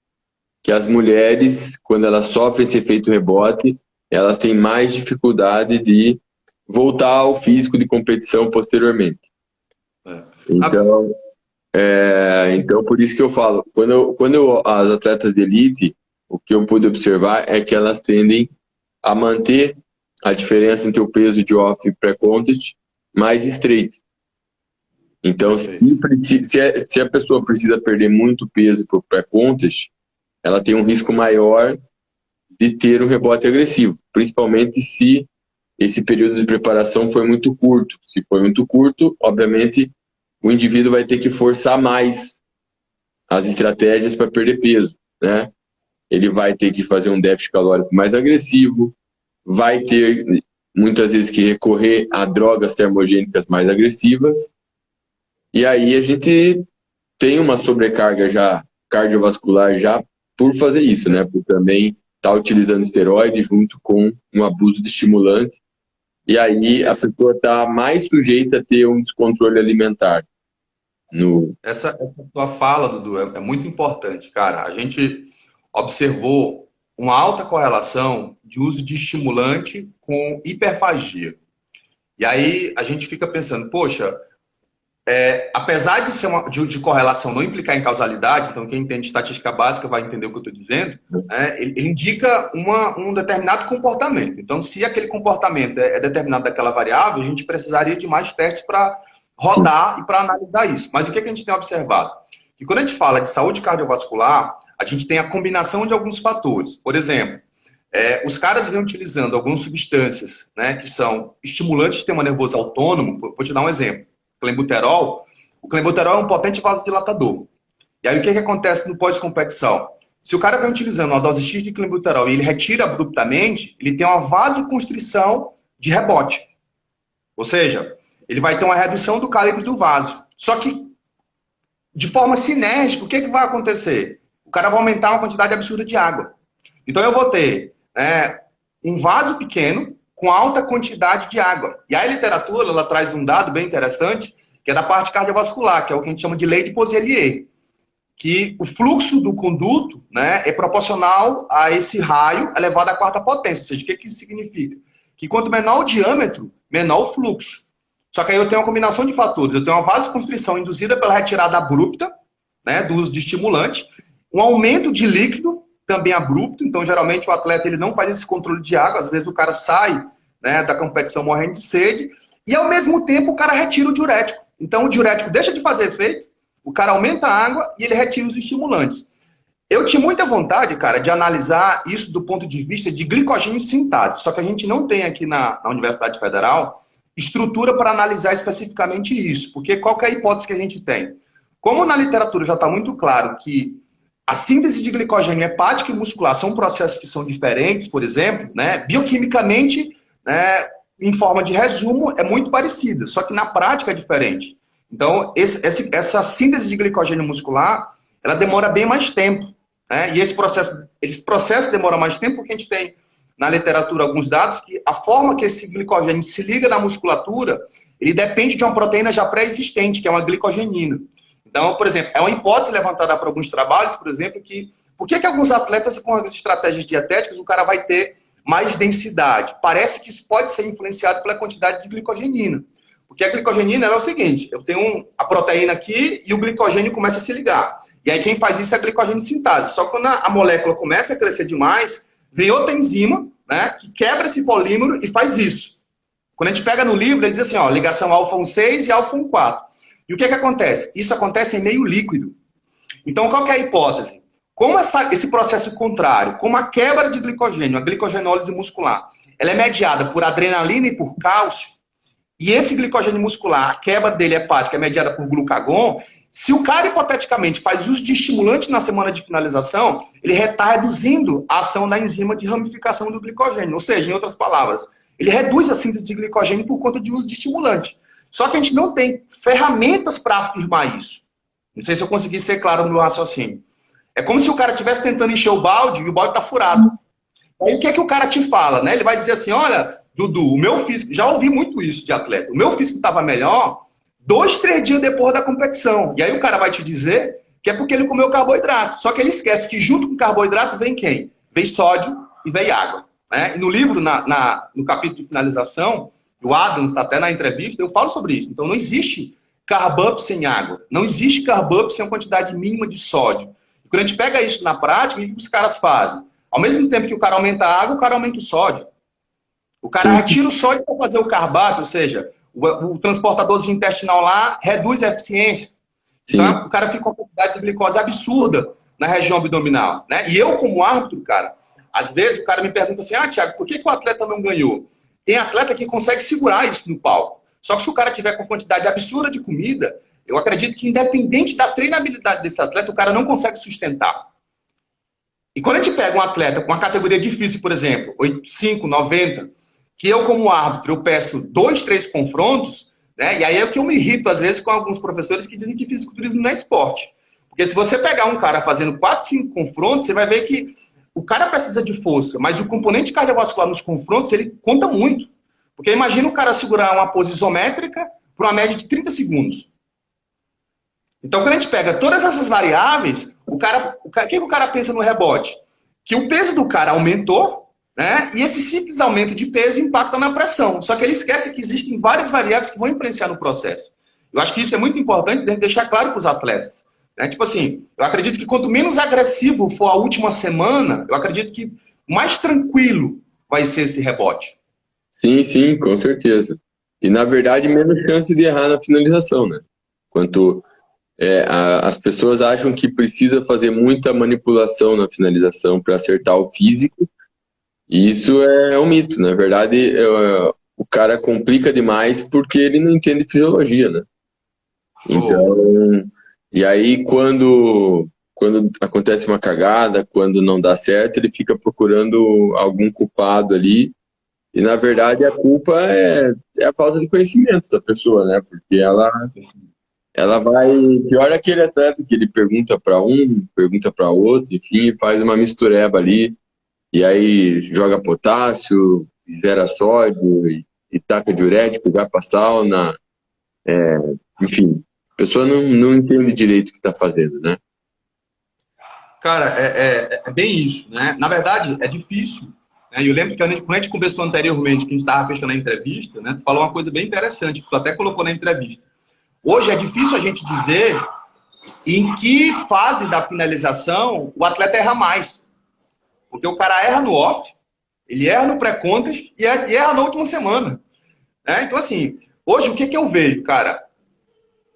que as mulheres, quando elas sofrem esse efeito rebote, elas têm mais dificuldade de voltar ao físico de competição posteriormente. É. Então, por isso que eu falo, as atletas de elite, o que eu pude observar é que elas tendem a manter a diferença entre o peso de off e pré-contest mais estreita. Então, se a pessoa precisa perder muito peso para o pré-contest, ela tem um risco maior de ter um rebote agressivo, principalmente se esse período de preparação foi muito curto. Se for muito curto, obviamente, o indivíduo vai ter que forçar mais as estratégias para perder peso, né? Ele vai ter que fazer um déficit calórico mais agressivo, vai ter muitas vezes que recorrer a drogas termogênicas mais agressivas, e aí a gente tem uma sobrecarga já cardiovascular já por fazer isso, né? Por também estar utilizando esteroide junto com um abuso de estimulante, e aí a pessoa está mais sujeita a ter um descontrole alimentar. Essa tua fala, Dudu, é muito importante, cara. A gente observou uma alta correlação de uso de estimulante com hiperfagia. E aí a gente fica pensando, poxa, apesar de ser de correlação não implicar em causalidade, então quem entende estatística básica vai entender o que eu estou dizendo, né, ele indica um determinado comportamento. Então, se aquele comportamento é determinado daquela variável, a gente precisaria de mais testes para rodar e para analisar isso. Mas o que a gente tem observado? Que quando a gente fala de saúde cardiovascular, a gente tem a combinação de alguns fatores. Por exemplo, os caras vêm utilizando algumas substâncias, né, que são estimulantes do sistema nervoso autônomo. Vou te dar um exemplo. Clenbuterol. O clenbuterol é um potente vasodilatador. E aí o que acontece no pós-competição? Se o cara vem utilizando uma dose X de clenbuterol e ele retira abruptamente, ele tem uma vasoconstrição de rebote. Ou seja, ele vai ter uma redução do calibre do vaso. Só que, de forma sinérgica, o que vai acontecer? O cara vai aumentar uma quantidade absurda de água. Então eu vou ter um vaso pequeno com alta quantidade de água. E a literatura, ela traz um dado bem interessante, que é da parte cardiovascular, que é o que a gente chama de lei de Pozelier, que o fluxo do conduto, né, é proporcional a esse raio elevado à quarta potência. Ou seja, o que isso significa? Que quanto menor o diâmetro, menor o fluxo. Só que aí eu tenho uma combinação de fatores. Eu tenho uma vasoconstrição induzida pela retirada abrupta, né, do uso de estimulante, um aumento de líquido, também abrupto. Então, geralmente, o atleta ele não faz esse controle de água. Às vezes, o cara sai, né, da competição morrendo de sede. E, ao mesmo tempo, o cara retira o diurético. Então, o diurético deixa de fazer efeito, o cara aumenta a água e ele retira os estimulantes. Eu tinha muita vontade, cara, de analisar isso do ponto de vista de glicogênio sintase. Só que a gente não tem aqui na Universidade Federal estrutura para analisar especificamente isso. Porque qual que é a hipótese que a gente tem? Como na literatura já está muito claro que a síntese de glicogênio hepática e muscular são processos que são diferentes, por exemplo, né? Bioquimicamente, né, em forma de resumo, é muito parecida, só que na prática é diferente. Então, essa síntese de glicogênio muscular, ela demora bem mais tempo, né? E esse processo demora mais tempo porque a gente tem na literatura alguns dados que a forma que esse glicogênio se liga na musculatura, ele depende de uma proteína já pré-existente, que é uma glicogenina. Então, por exemplo, é uma hipótese levantada por alguns trabalhos, por exemplo, que por que alguns atletas com as estratégias dietéticas o cara vai ter mais densidade? Parece que isso pode ser influenciado pela quantidade de glicogenina. Porque a glicogenina é o seguinte, eu tenho a proteína aqui e o glicogênio começa a se ligar. E aí quem faz isso é a glicogênio sintase. Só que quando a molécula começa a crescer demais, vem outra enzima, né, que quebra esse polímero e faz isso. Quando a gente pega no livro, ele diz assim, ó, ligação alfa 1,6 e alfa 1,4. E o que acontece? Isso acontece em meio líquido. Então, qual que é a hipótese? Como esse processo contrário, como a quebra de glicogênio, a glicogenólise muscular, ela é mediada por adrenalina e por cálcio, e esse glicogênio muscular, a quebra dele hepática é mediada por glucagon, se o cara hipoteticamente faz uso de estimulante na semana de finalização, ele está reduzindo a ação da enzima de ramificação do glicogênio. Ou seja, em outras palavras, ele reduz a síntese de glicogênio por conta de uso de estimulante. Só que a gente não tem ferramentas para afirmar isso. Não sei se eu consegui ser claro no meu raciocínio. É como se o cara estivesse tentando encher o balde e o balde está furado. Aí o que é que o cara te fala, né? Ele vai dizer assim, olha, Dudu, o meu físico... Já ouvi muito isso de atleta. O meu físico estava melhor 2, 3 dias depois da competição. E aí o cara vai te dizer que é porque ele comeu carboidrato. Só que ele esquece que junto com carboidrato vem quem? Vem sódio e vem água. Né? E no livro, no capítulo de finalização, o Adams está até na entrevista, eu falo sobre isso. Então não existe carb up sem água. Não existe carb up sem uma quantidade mínima de sódio. E quando a gente pega isso na prática, o que os caras fazem? Ao mesmo tempo que o cara aumenta a água, o cara aumenta o sódio. O cara retira o sódio para fazer o carboidrato, ou seja, o transportadorzinho intestinal lá reduz a eficiência. Então, o cara fica com uma quantidade de glicose absurda na região abdominal. Né? E eu, como árbitro, cara, às vezes o cara me pergunta assim, Thiago, por que o atleta não ganhou? Tem atleta que consegue segurar isso no palco. Só que se o cara tiver com quantidade absurda de comida, eu acredito que independente da treinabilidade desse atleta, o cara não consegue sustentar. E quando a gente pega um atleta com uma categoria difícil, por exemplo, 85, 90, que eu, como árbitro, eu peço 2, 3 confrontos, né? E aí é o que eu me irrito, às vezes, com alguns professores que dizem que fisiculturismo não é esporte. Porque se você pegar um cara fazendo 4, 5 confrontos, você vai ver que o cara precisa de força, mas o componente cardiovascular nos confrontos, ele conta muito. Porque imagina o cara segurar uma pose isométrica por uma média de 30 segundos. Então, quando a gente pega todas essas variáveis, o que o cara pensa no rebote? Que o peso do cara aumentou, né? E esse simples aumento de peso impacta na pressão. Só que ele esquece que existem várias variáveis que vão influenciar no processo. Eu acho que isso é muito importante deixar claro para os atletas. Né? Tipo assim, eu acredito que quanto menos agressivo for a última semana, eu acredito que mais tranquilo vai ser esse rebote. Sim, sim, com certeza. E, na verdade, menos chance de errar na finalização, né? As pessoas acham que precisa fazer muita manipulação na finalização para acertar o físico, e isso é um mito. Na verdade, o cara complica demais porque ele não entende fisiologia, né? Então, e aí quando acontece uma cagada, quando não dá certo, ele fica procurando algum culpado ali. E, na verdade, a culpa é a falta de conhecimento da pessoa, né? Porque ela vai... Pior é aquele atleta que ele pergunta para um, pergunta para outro, enfim, faz uma mistureba ali, e aí joga potássio, zera sódio, e taca diurético, vai pra sauna. Enfim, a pessoa não entende direito o que está fazendo, né? Cara, é bem isso, né? Na verdade, é difícil. Eu lembro que quando a gente conversou anteriormente, que a gente estava fechando a entrevista, né? Tu falou uma coisa bem interessante, que tu até colocou na entrevista. Hoje é difícil a gente dizer em que fase da finalização o atleta erra mais. Porque o cara erra no off, ele erra no pré-contas e erra na última semana. Então, assim, hoje o que eu vejo, cara?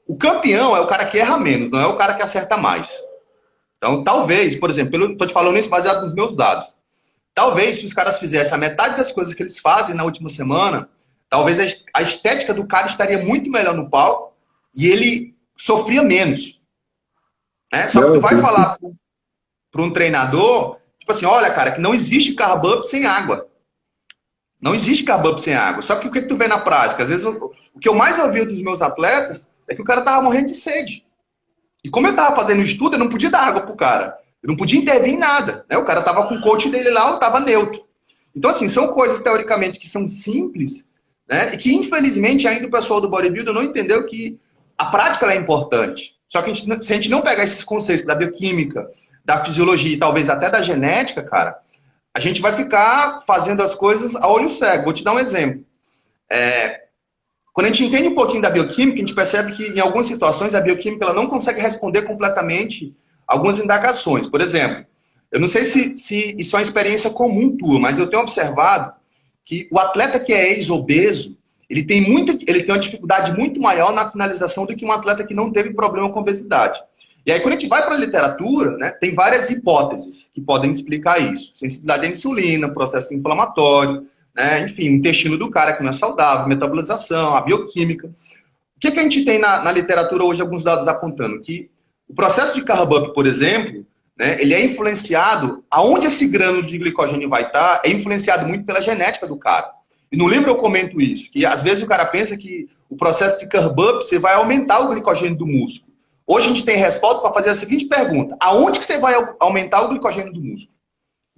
O campeão é o cara que erra menos, não é o cara que acerta mais. Então, talvez, por exemplo, eu estou te falando isso baseado nos meus dados. Talvez, se os caras fizessem a metade das coisas que eles fazem na última semana, talvez a estética do cara estaria muito melhor no palco e ele sofria menos. Só que tu vai falar para um treinador, tipo assim, olha, cara, que não existe carb up sem água. Não existe carb up sem água. Só que o que tu vê na prática? Às vezes, o que eu mais ouvi dos meus atletas é que o cara tava morrendo de sede. E como eu tava fazendo estudo, eu não podia dar água pro cara. Eu não podia intervir em nada. O cara tava com o coach dele lá, eu tava neutro. Então, assim, são coisas, teoricamente, que são simples, né? E que, infelizmente, ainda o pessoal do bodybuilder não entendeu que a prática ela é importante. Só que se a gente não pegar esses conceitos da bioquímica, da fisiologia e talvez até da genética, cara, a gente vai ficar fazendo as coisas a olho cego. Vou te dar um exemplo. Quando a gente entende um pouquinho da bioquímica, a gente percebe que, em algumas situações, a bioquímica ela não consegue responder completamente algumas indagações. Por exemplo, eu não sei se isso é uma experiência comum tua, mas eu tenho observado que o atleta que é ex-obeso, ele tem uma dificuldade muito maior na finalização do que um atleta que não teve problema com obesidade. E aí, quando a gente vai para a literatura, né, tem várias hipóteses que podem explicar isso. Sensibilidade à insulina, processo inflamatório, né, enfim, o intestino do cara que não é saudável, metabolização, a bioquímica. O que a gente tem na literatura hoje, alguns dados apontando? Que o processo de carb up, por exemplo, né, ele é influenciado, aonde esse grânulo de glicogênio vai estar, é influenciado muito pela genética do cara. E no livro eu comento isso, que às vezes o cara pensa que o processo de carb up, você vai aumentar o glicogênio do músculo. Hoje a gente tem respaldo para fazer a seguinte pergunta: aonde que você vai aumentar o glicogênio do músculo?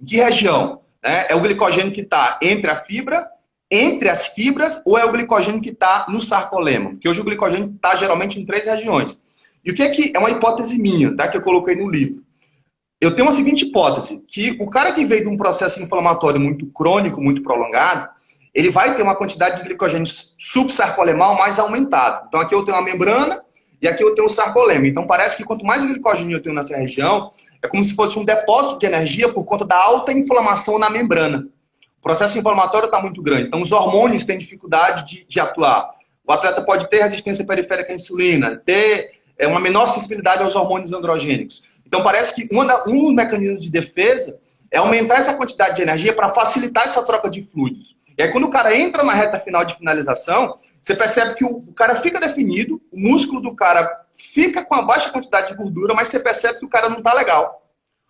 Em que região? Né? É o glicogênio que está entre a fibra, entre as fibras, ou é o glicogênio que está no sarcolema? Porque hoje o glicogênio está geralmente em 3 regiões. E o que é uma hipótese minha, tá? Que eu coloquei no livro. Eu tenho a seguinte hipótese, que o cara que veio de um processo inflamatório muito crônico, muito prolongado, ele vai ter uma quantidade de glicogênio subsarcolemal mais aumentada. Então aqui eu tenho uma membrana, e aqui eu tenho o sarcolema. Então parece que quanto mais glicogênio eu tenho nessa região, é como se fosse um depósito de energia por conta da alta inflamação na membrana. O processo inflamatório está muito grande. Então os hormônios têm dificuldade de atuar. O atleta pode ter resistência periférica à insulina, ter uma menor sensibilidade aos hormônios androgênicos. Então parece que um dos mecanismos de defesa é aumentar essa quantidade de energia para facilitar essa troca de fluidos. E aí quando o cara entra na reta final de finalização, você percebe que o cara fica definido, o músculo do cara fica com a baixa quantidade de gordura, mas você percebe que o cara não está legal.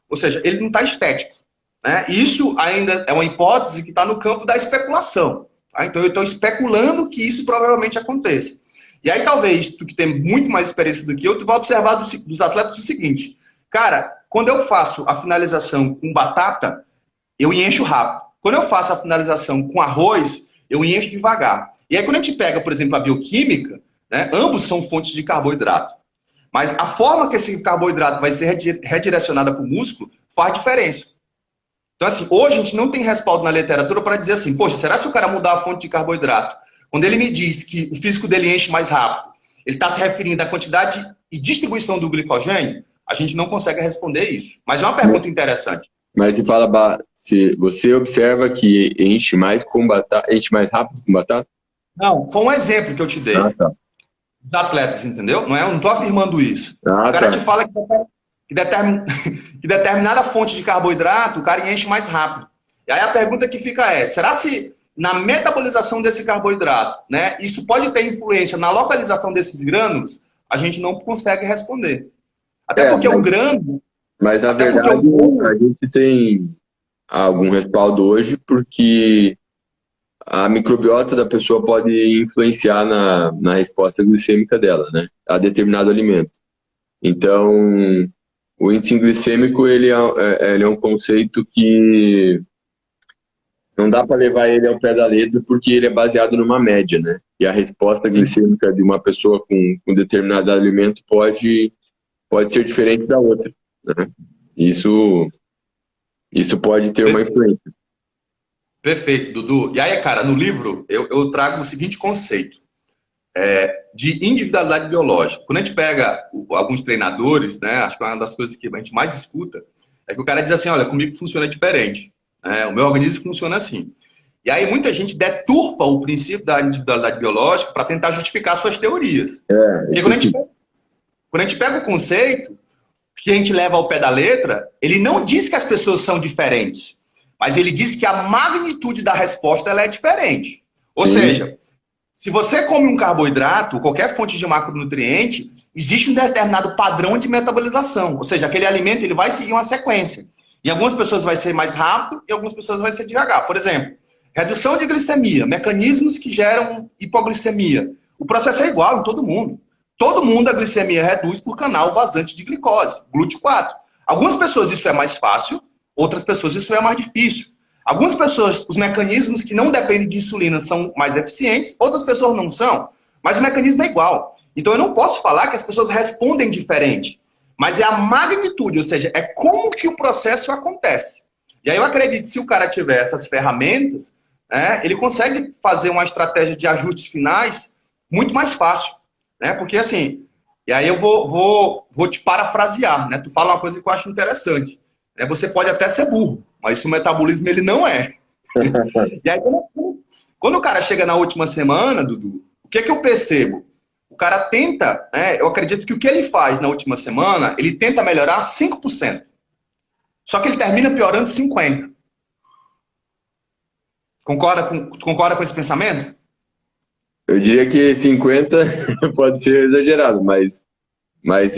Ou seja, ele não está estético. Né? E isso ainda é uma hipótese que está no campo da especulação. Tá? Então eu estou especulando que isso provavelmente aconteça. E aí talvez, tu que tem muito mais experiência do que eu, tu vai observar dos atletas o seguinte: cara, quando eu faço a finalização com batata, eu encho rápido. Quando eu faço a finalização com arroz, eu encho devagar. E aí quando a gente pega, por exemplo, a bioquímica, né, ambos são fontes de carboidrato. Mas a forma que esse carboidrato vai ser redirecionada para o músculo faz diferença. Então, assim, hoje a gente não tem respaldo na literatura para dizer assim, poxa, será que se o cara mudar a fonte de carboidrato, quando ele me diz que o físico dele enche mais rápido, ele está se referindo à quantidade e distribuição do glicogênio? A gente não consegue responder isso. Mas é uma pergunta interessante. Mas se fala, se você observa que enche mais com batata, enche mais rápido com batata? Não, foi um exemplo que eu te dei. Ah, tá. Dos atletas, entendeu? Não estou afirmando isso. Ah, o cara tá. te fala que determinada fonte de carboidrato, o cara enche mais rápido. E aí a pergunta que fica é, será se na metabolização desse carboidrato, né, isso pode ter influência na localização desses grânulos? A gente não consegue responder. Até porque o grânulo... Mas, na verdade, a gente tem algum respaldo hoje porque a microbiota da pessoa pode influenciar na resposta glicêmica dela, né, a determinado alimento. Então, o índice glicêmico ele é um conceito que não dá para levar ele ao pé da letra porque ele é baseado numa média, né? E a resposta glicêmica de uma pessoa com determinado alimento pode ser diferente da outra, né? Isso pode ter uma influência. Perfeito, Dudu. E aí, cara, no livro eu trago o seguinte conceito de individualidade biológica. Quando a gente pega alguns treinadores, né, acho que uma das coisas que a gente mais escuta é que o cara diz assim, olha, comigo funciona diferente. O meu organismo funciona assim. E aí muita gente deturpa o princípio da individualidade biológica para tentar justificar suas teorias. Porque quando a gente pega o conceito que a gente leva ao pé da letra, ele não diz que as pessoas são diferentes, mas ele diz que a magnitude da resposta ela é diferente. Ou seja, se você come um carboidrato, qualquer fonte de macronutriente, existe um determinado padrão de metabolização. Ou seja, aquele alimento ele vai seguir uma sequência. Em algumas pessoas vai ser mais rápido e algumas pessoas vai ser devagar. Por exemplo, redução de glicemia, mecanismos que geram hipoglicemia. O processo é igual em todo mundo. Todo mundo a glicemia reduz por canal vazante de glicose, GLUT4. Algumas pessoas isso é mais fácil, outras pessoas isso é mais difícil. Algumas pessoas, os mecanismos que não dependem de insulina são mais eficientes, outras pessoas não são, mas o mecanismo é igual. Então eu não posso falar que as pessoas respondem diferente, mas é a magnitude, ou seja, é como que o processo acontece. E aí eu acredito que se o cara tiver essas ferramentas, ele consegue fazer uma estratégia de ajustes finais muito mais fácil. Porque assim, e aí eu vou te parafrasear, né? Tu fala uma coisa que eu acho interessante. Você pode até ser burro, mas o metabolismo ele não é. E aí quando o cara chega na última semana, Dudu, o que eu percebo? o cara tenta, né, eu acredito que o que ele faz na última semana, ele tenta melhorar 5%. Só que ele termina piorando 50%. Concorda com esse pensamento? Eu diria que 50 pode ser exagerado, mas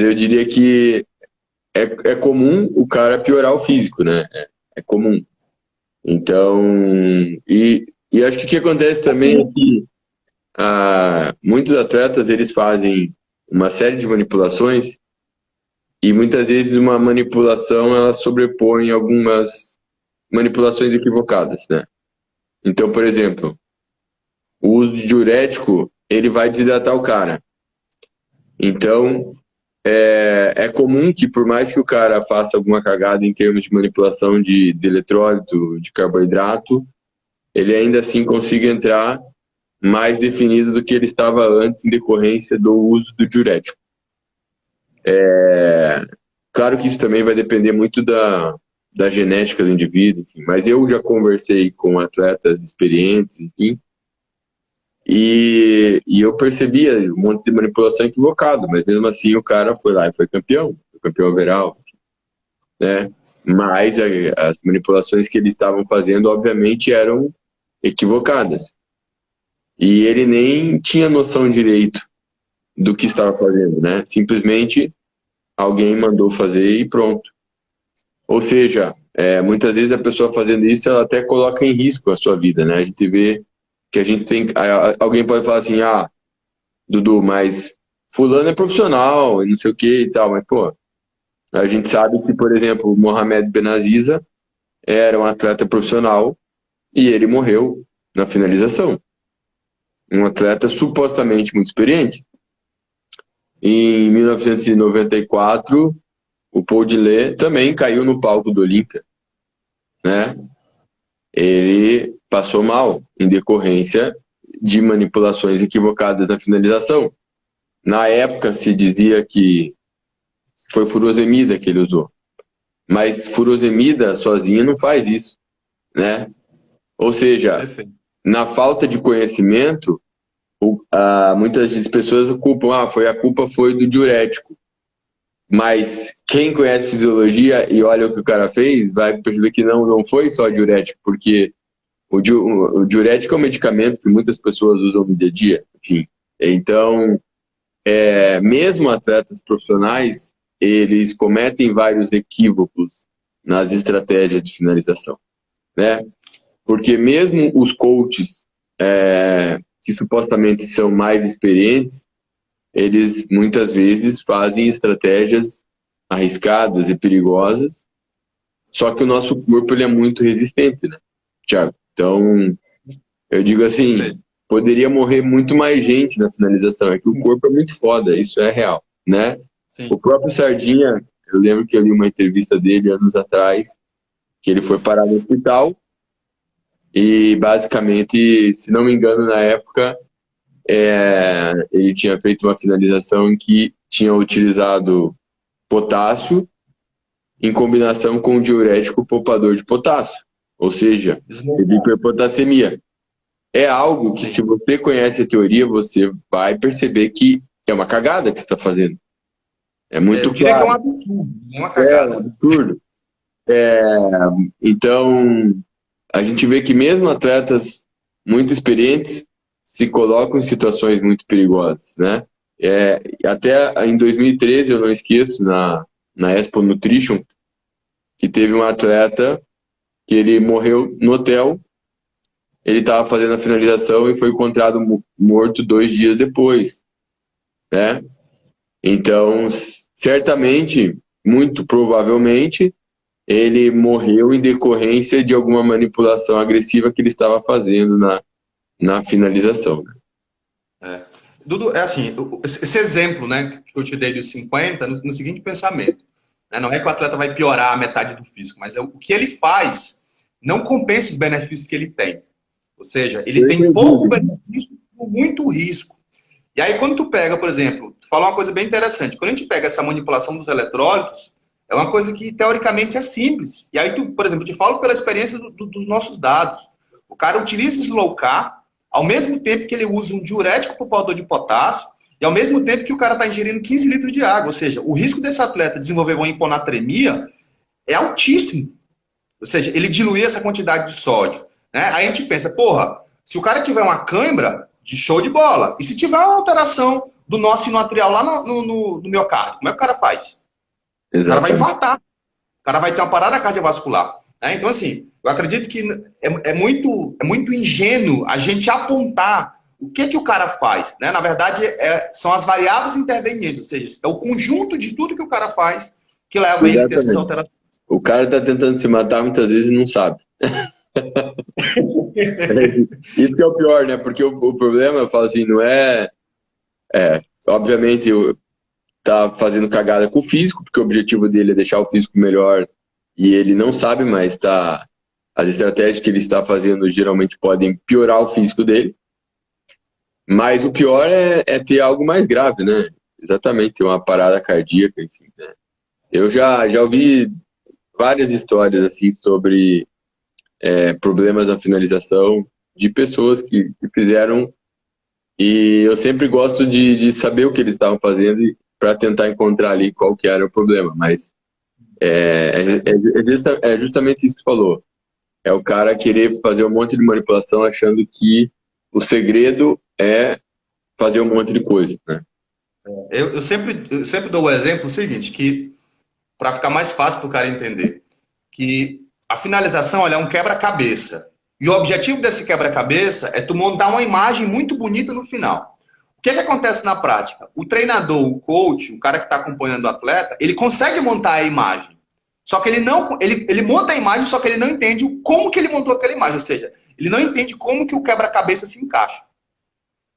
eu diria que é comum o cara piorar o físico, né? É comum. Então, e acho que o que acontece também é que muitos atletas eles fazem uma série de manipulações e muitas vezes uma manipulação ela sobrepõe algumas manipulações equivocadas, né? Então, por exemplo, o uso de diurético ele vai desidratar o cara. Então, é comum que por mais que o cara faça alguma cagada em termos de manipulação de eletrólito, de carboidrato, ele ainda assim consiga entrar mais definido do que ele estava antes em decorrência do uso do diurético. Claro que isso também vai depender muito da genética do indivíduo, enfim, mas eu já conversei com atletas experientes, enfim, e eu percebia um monte de manipulação equivocada, mas mesmo assim o cara foi lá e foi campeão overall, né? Mas as manipulações que eles estavam fazendo, obviamente, eram equivocadas. E ele nem tinha noção direito do que estava fazendo, né? Simplesmente alguém mandou fazer e pronto. Ou seja, muitas vezes a pessoa fazendo isso, ela até coloca em risco a sua vida, né? A gente vê que a gente tem... Alguém pode falar assim, Dudu, mas fulano é profissional e não sei o que e tal, mas, pô, a gente sabe que, por exemplo, o Mohamed Benaziza era um atleta profissional e ele morreu na finalização. Um atleta supostamente muito experiente. Em 1994, o Paul Dillé também caiu no palco do Olímpia, né? Ele passou mal em decorrência de manipulações equivocadas na finalização. Na época se dizia que foi furosemida que ele usou, mas furosemida sozinha não faz isso, né? Ou seja, Perfeito. na falta de conhecimento, muitas pessoas culpam, a culpa foi do diurético. Mas quem conhece fisiologia e olha o que o cara fez, vai perceber que não foi só diurético, porque o diurético é um medicamento que muitas pessoas usam no dia a dia. Enfim. Então, mesmo atletas profissionais, eles cometem vários equívocos nas estratégias de finalização, né? Porque mesmo os coaches que supostamente são mais experientes, eles muitas vezes fazem estratégias arriscadas e perigosas, só que o nosso corpo ele é muito resistente, né, Thiago? Então, eu digo assim, poderia morrer muito mais gente na finalização, é que o corpo é muito foda, isso é real, né? Sim. O próprio Sardinha, eu lembro que eu li uma entrevista dele anos atrás, que ele foi parar no hospital e basicamente, se não me engano, na época, ele tinha feito uma finalização em que tinha utilizado potássio em combinação com o diurético poupador de potássio, ou seja, teve hiperpotassemia. É algo que, se você conhece a teoria, você vai perceber que é uma cagada que você está fazendo. É muito Eu diria claro. que é um absurdo, é uma cagada. É um absurdo. Então, a gente vê que mesmo atletas muito experientes se colocam em situações muito perigosas, né? Até em 2013, eu não esqueço, na Expo Nutrition, que teve um atleta que ele morreu no hotel, ele estava fazendo a finalização e foi encontrado morto 2 dias depois, né? Então, certamente, muito provavelmente, ele morreu em decorrência de alguma manipulação agressiva que ele estava fazendo na finalização. Dudu, é assim, esse exemplo, né, que eu te dei dos 50, no seguinte pensamento, né, não é que o atleta vai piorar a metade do físico, mas o que ele faz não compensa os benefícios que ele tem. Ou seja, ele tem pouco benefício com muito risco. E aí, quando tu pega, por exemplo, tu falou uma coisa bem interessante, quando a gente pega essa manipulação dos eletrólitos, é uma coisa que, teoricamente, é simples. E aí, tu, por exemplo, eu te falo pela experiência dos nossos dados. O cara utiliza slow carb, ao mesmo tempo que ele usa um diurético poupador de potássio, e ao mesmo tempo que o cara está ingerindo 15 litros de água. Ou seja, o risco desse atleta desenvolver uma hiponatremia é altíssimo. Ou seja, ele diluir essa quantidade de sódio. Né? Aí a gente pensa, porra, se o cara tiver uma cãibra, de show de bola. E se tiver uma alteração do nosso sinoatrial lá no miocárdio, como é que o cara faz? O cara vai infartar. O cara vai ter uma parada cardiovascular. Né? Então, assim, eu acredito que é muito ingênuo a gente apontar o que o cara faz. Né? Na verdade, são as variáveis intervenientes, ou seja, é o conjunto de tudo que o cara faz que leva ele a ter essas alterações. O cara tá tentando se matar muitas vezes e não sabe. Isso que é o pior, né? Porque o problema, eu falo assim, não obviamente, tá fazendo cagada com o físico, porque o objetivo dele é deixar o físico melhor e ele não sabe, mas as estratégias que ele está fazendo geralmente podem piorar o físico dele. Mas o pior é ter algo mais grave, né? Exatamente, ter uma parada cardíaca, enfim, né? Eu já ouvi várias histórias assim sobre problemas na finalização de pessoas que fizeram, e eu sempre gosto de saber o que eles estavam fazendo para tentar encontrar ali qual que era o problema, mas é justamente isso que você falou. É o cara querer fazer um monte de manipulação achando que o segredo é fazer um monte de coisa, né? Eu sempre dou o exemplo seguinte, que para ficar mais fácil para o cara entender, que a finalização é um quebra-cabeça. E o objetivo desse quebra-cabeça é tu montar uma imagem muito bonita no final. O que acontece na prática? O treinador, o coach, o cara que está acompanhando o atleta, ele consegue montar a imagem. Só que ele monta a imagem, só que ele não entende como que ele montou aquela imagem. Ou seja, ele não entende como que o quebra-cabeça se encaixa.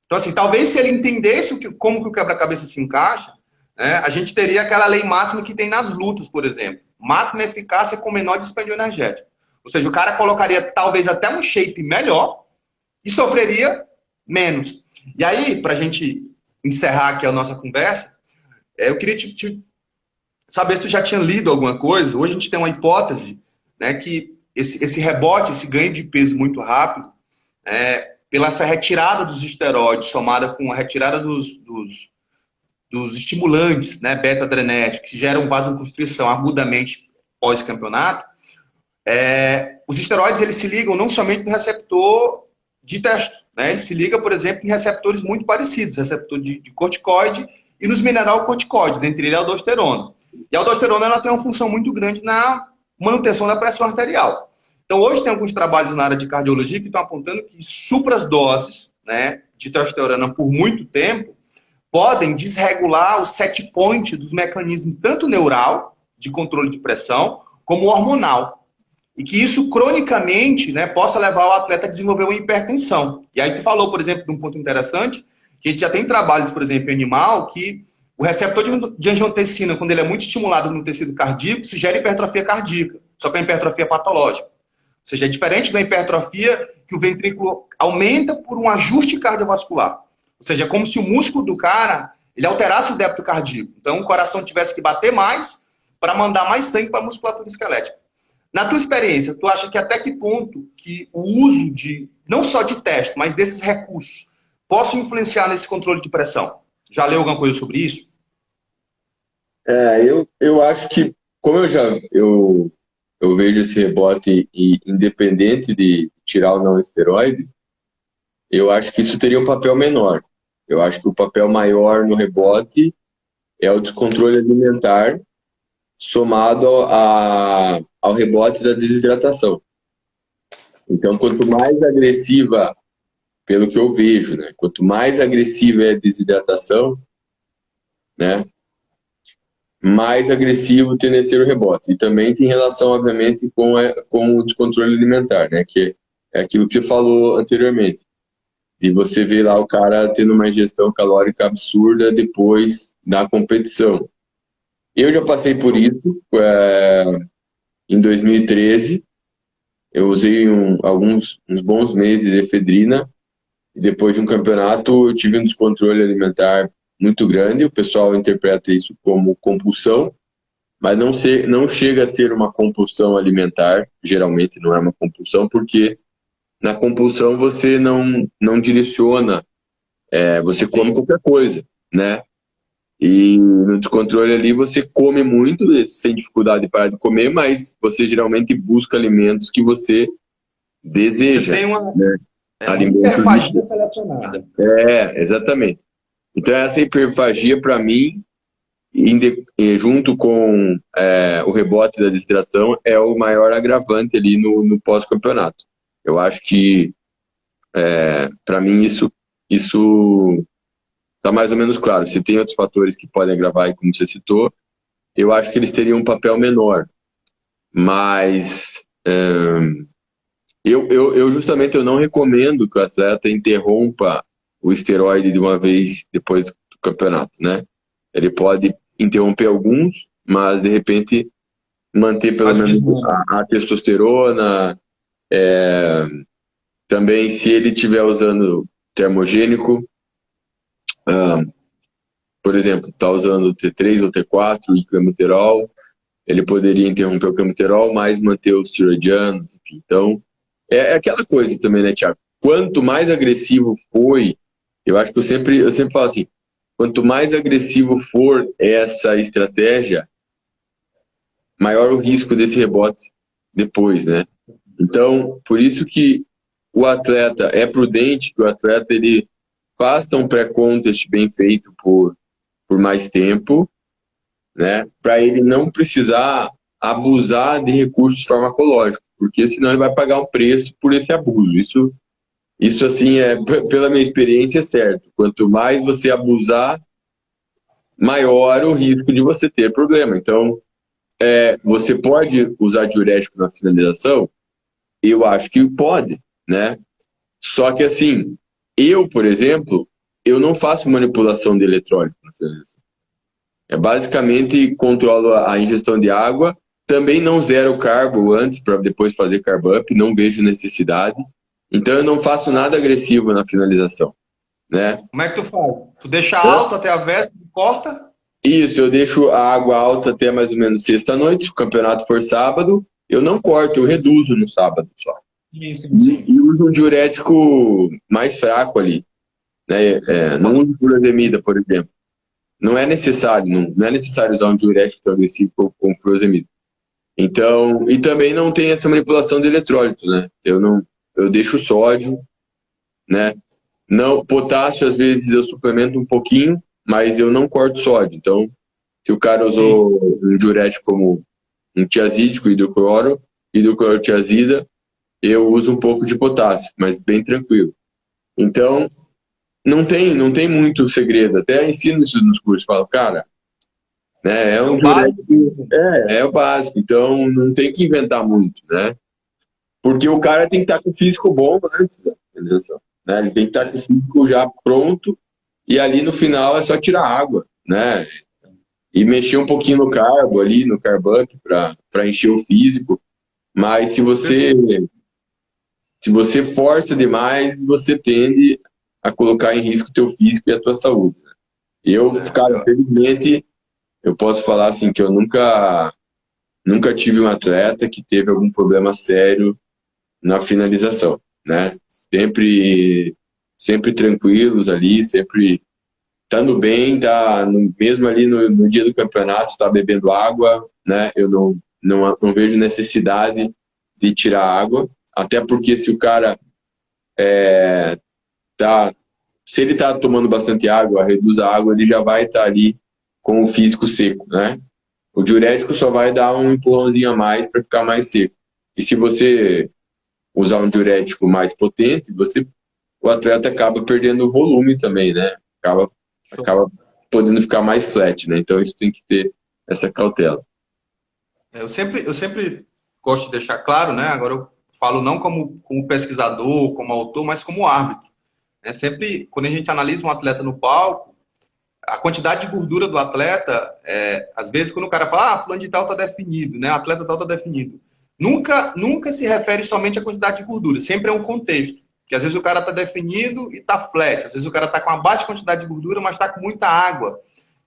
Então, assim, talvez se ele entendesse como que o quebra-cabeça se encaixa, né, a gente teria aquela lei máxima que tem nas lutas, por exemplo. Máxima eficácia com menor dispêndio energético. Ou seja, o cara colocaria talvez até um shape melhor e sofreria menos. E aí, para a gente encerrar aqui a nossa conversa, eu queria saber se tu já tinha lido alguma coisa. Hoje a gente tem uma hipótese, né, que esse rebote, esse ganho de peso muito rápido, pela essa retirada dos esteroides, somada com a retirada dos estimulantes, né, beta-adrenérgicos, que geram vasoconstrição agudamente pós-campeonato, os esteroides eles se ligam não somente no receptor de testo, né, ele se liga, por exemplo, em receptores muito parecidos, receptor de corticoide e nos mineralocorticoides, dentre eles a aldosterona. E a aldosterona ela tem uma função muito grande na manutenção da pressão arterial. Então, hoje tem alguns trabalhos na área de cardiologia que estão apontando que supradoses, né, de testosterona por muito tempo podem desregular o set point dos mecanismos tanto neural, de controle de pressão, como hormonal. E que isso, cronicamente, né, possa levar o atleta a desenvolver uma hipertensão. E aí tu falou, por exemplo, de um ponto interessante, que a gente já tem trabalhos, por exemplo, em animal, que o receptor de angiotensina, quando ele é muito estimulado no tecido cardíaco, isso gera hipertrofia cardíaca, só que é hipertrofia patológica. Ou seja, é diferente da hipertrofia que o ventrículo aumenta por um ajuste cardiovascular. Ou seja, é como se o músculo do cara ele alterasse o débito cardíaco. Então, o coração tivesse que bater mais para mandar mais sangue para a musculatura esquelética. Na tua experiência, tu acha que até que ponto que o uso não só de teste, mas desses recursos, possa influenciar nesse controle de pressão? Já leu alguma coisa sobre isso? Eu acho que, como eu vejo esse rebote independente de tirar ou não esteroide, eu acho que isso teria um papel menor. Eu acho que o papel maior no rebote é o descontrole alimentar somado ao rebote da desidratação. Então, quanto mais agressiva, pelo que eu vejo, né, quanto mais agressiva é a desidratação, né, mais agressivo tende a ser o rebote. E também tem relação, obviamente, com o descontrole alimentar, né, que é aquilo que você falou anteriormente. E você vê lá o cara tendo uma ingestão calórica absurda depois da competição. Eu já passei por isso em 2013. Eu usei uns bons meses de efedrina. E depois de um campeonato, eu tive um descontrole alimentar muito grande. O pessoal interpreta isso como compulsão, mas não chega a ser uma compulsão alimentar. Geralmente não é uma compulsão, porque na compulsão você não direciona, você come qualquer coisa. né? E no descontrole ali você come muito, sem dificuldade de parar de comer, mas você geralmente busca alimentos que você Você deseja, tem né? uma Alimentos. hiperfagia selecionada. Exatamente. Então essa hiperfagia, para mim, junto com o rebote da desidratação, é o maior agravante ali no pós-campeonato. Eu acho que, para mim, isso está mais ou menos claro. Se tem outros fatores que podem agravar, como você citou, eu acho que eles teriam um papel menor. Mas eu justamente eu não recomendo que o atleta interrompa o esteroide de uma vez depois do campeonato, né? Ele pode interromper alguns, mas de repente manter pelo Mas o menos desmame. a testosterona. Também, se ele estiver usando termogênico, por exemplo, está usando T3 ou T4 e clenbuterol, ele poderia interromper o clenbuterol, mas manter os tiroidianos, enfim. Então, é aquela coisa também, né, Thiago? Quanto mais agressivo foi, eu acho que eu sempre falo assim, quanto mais agressivo for essa estratégia, maior o risco desse rebote depois, né? Então, por isso que o atleta é prudente, que o atleta ele faça um pré-contest bem feito por mais tempo, né? Para ele não precisar abusar de recursos farmacológicos, porque senão ele vai pagar um preço por esse abuso. Isso assim, pela minha experiência, é certo. Quanto mais você abusar, maior o risco de você ter problema. Então, você pode usar diurético na finalização? Eu acho que pode, né? Só que assim, eu, por exemplo, eu não faço manipulação de eletrólito na finalização. Basicamente controlo a ingestão de água, também não zero carbo antes para depois fazer carb up, não vejo necessidade. Então eu não faço nada agressivo na finalização, né? Como é que tu faz? Tu deixa alto até a véspera, corta? Isso, eu deixo a água alta até mais ou menos sexta-noite, se o campeonato for sábado, eu não corto, eu reduzo no sábado só. Sim, sim. E uso um diurético mais fraco ali, né? Não uso furosemida, por exemplo. Não é necessário, não é necessário usar um diurético tão agressivo como furosemida. Então, e também não tem essa manipulação de eletrólito, né? Eu deixo sódio, né? Não, potássio às vezes eu suplemento um pouquinho, mas eu não corto sódio. Então, se o cara usou um diurético como um tiazídico, hidroclorotiazida, eu uso um pouco de potássio, mas bem tranquilo. Então, não tem muito segredo. Até ensino isso nos cursos. Falo, cara, né, é um diurético, é o básico. Então, não tem que inventar muito, né? Porque o cara tem que estar com o físico bom antes da finalização, né? Ele tem que estar com o físico já pronto e ali no final é só tirar água, né? E mexer um pouquinho no carbo ali, no carb up para encher o físico. Mas se você força demais, você tende a colocar em risco o teu físico e a tua saúde, né? Cara, felizmente, eu posso falar assim que eu nunca tive um atleta que teve algum problema sério na finalização, né? Sempre tranquilos ali, sempre estando bem, mesmo ali no dia do campeonato, está bebendo água, né? Eu não vejo necessidade de tirar água, até porque se o cara tá, se ele está tomando bastante água, reduz a água, ele já vai estar ali com o físico seco, né? O diurético só vai dar um empurrãozinho a mais para ficar mais seco. E se você usar um diurético mais potente, o atleta acaba perdendo volume também, né? Acaba podendo ficar mais flat, né? Então isso tem que ter essa cautela. Eu sempre gosto de deixar claro, né? Agora eu falo não como pesquisador, como autor, mas como árbitro. Sempre, quando a gente analisa um atleta no palco, a quantidade de gordura do atleta, às vezes quando o cara fala, fulano de tal está definido, né? Atleta tal está definido. Nunca se refere somente à quantidade de gordura, sempre é um contexto. Que às vezes o cara está definido e está flat, às vezes o cara está com uma baixa quantidade de gordura, mas está com muita água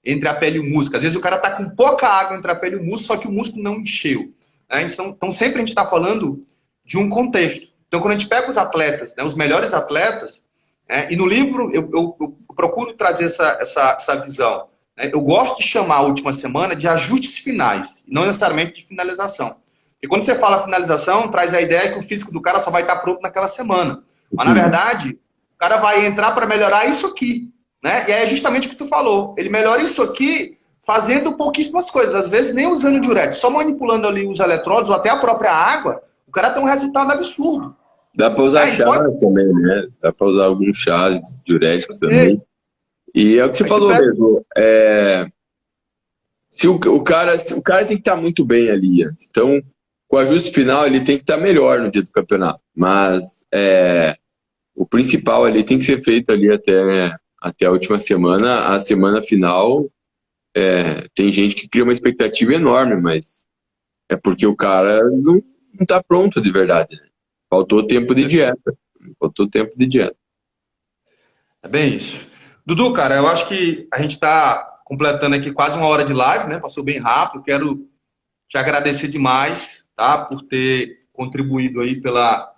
entre a pele e o músculo. Às vezes o cara está com pouca água entre a pele e o músculo, só que o músculo não encheu, né? Então sempre a gente está falando de um contexto. Então quando a gente pega os atletas, né, os melhores atletas, né? E no livro eu procuro trazer essa visão, né? Eu gosto de chamar a última semana de ajustes finais, não necessariamente de finalização. E quando você fala finalização, traz a ideia que o físico do cara só vai estar pronto naquela semana. Mas, na verdade, o cara vai entrar para melhorar isso aqui, né? E é justamente o que tu falou. Ele melhora isso aqui fazendo pouquíssimas coisas. Às vezes, nem usando diurético. Só manipulando ali os eletrólitos ou até a própria água, o cara tem um resultado absurdo. Dá para usar chá também, né? Dá para usar alguns chás diuréticos também. E é o que você falou mesmo. Se o cara tem que estar muito bem ali antes. Então, com o ajuste final, ele tem que estar melhor no dia do campeonato. Mas o principal ali tem que ser feito ali até a última semana. A semana final, tem gente que cria uma expectativa enorme, mas é porque o cara não está pronto de verdade, né? Faltou tempo de dieta. É bem isso. Dudu, cara, eu acho que a gente está completando aqui quase 1 hora de live, né? Passou bem rápido. Quero te agradecer demais, tá? Por ter contribuído aí pela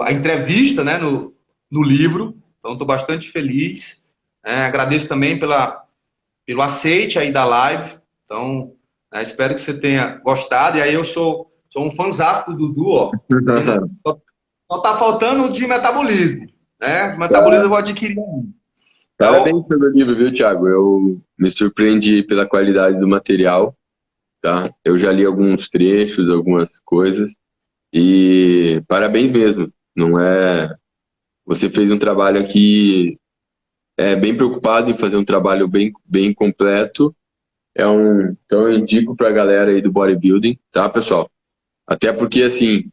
entrevista, né? No livro. Então, estou bastante feliz. Agradeço também pelo aceite aí da live. Então, espero que você tenha gostado. E aí eu sou um fãzaço do Dudu, ó. Só tá faltando o de metabolismo, né? O metabolismo eu vou adquirir. Parabéns pelo livro, viu, Thiago? Eu me surpreendi pela qualidade do material, tá? Eu já li alguns trechos, algumas coisas, e parabéns mesmo. Não é... Você fez um trabalho aqui bem preocupado em fazer um trabalho bem completo. Então eu indico pra galera aí do bodybuilding, tá, pessoal? Até porque, assim,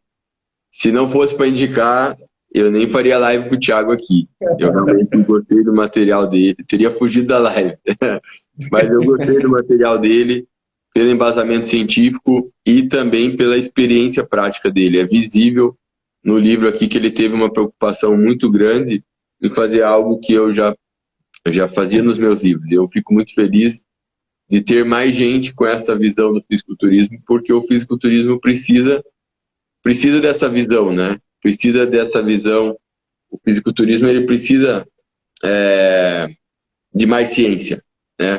se não fosse para indicar, eu nem faria live com o Thiago aqui. Eu realmente gostei do material dele. Teria fugido da live. Mas eu gostei do material dele, pelo embasamento científico e também pela experiência prática dele. É visível no livro aqui que ele teve uma preocupação muito grande em fazer algo que eu já fazia nos meus livros. Eu fico muito feliz de ter mais gente com essa visão do fisiculturismo, porque o fisiculturismo precisa dessa visão, né? Precisa dessa visão. O fisiculturismo ele precisa de mais ciência, né?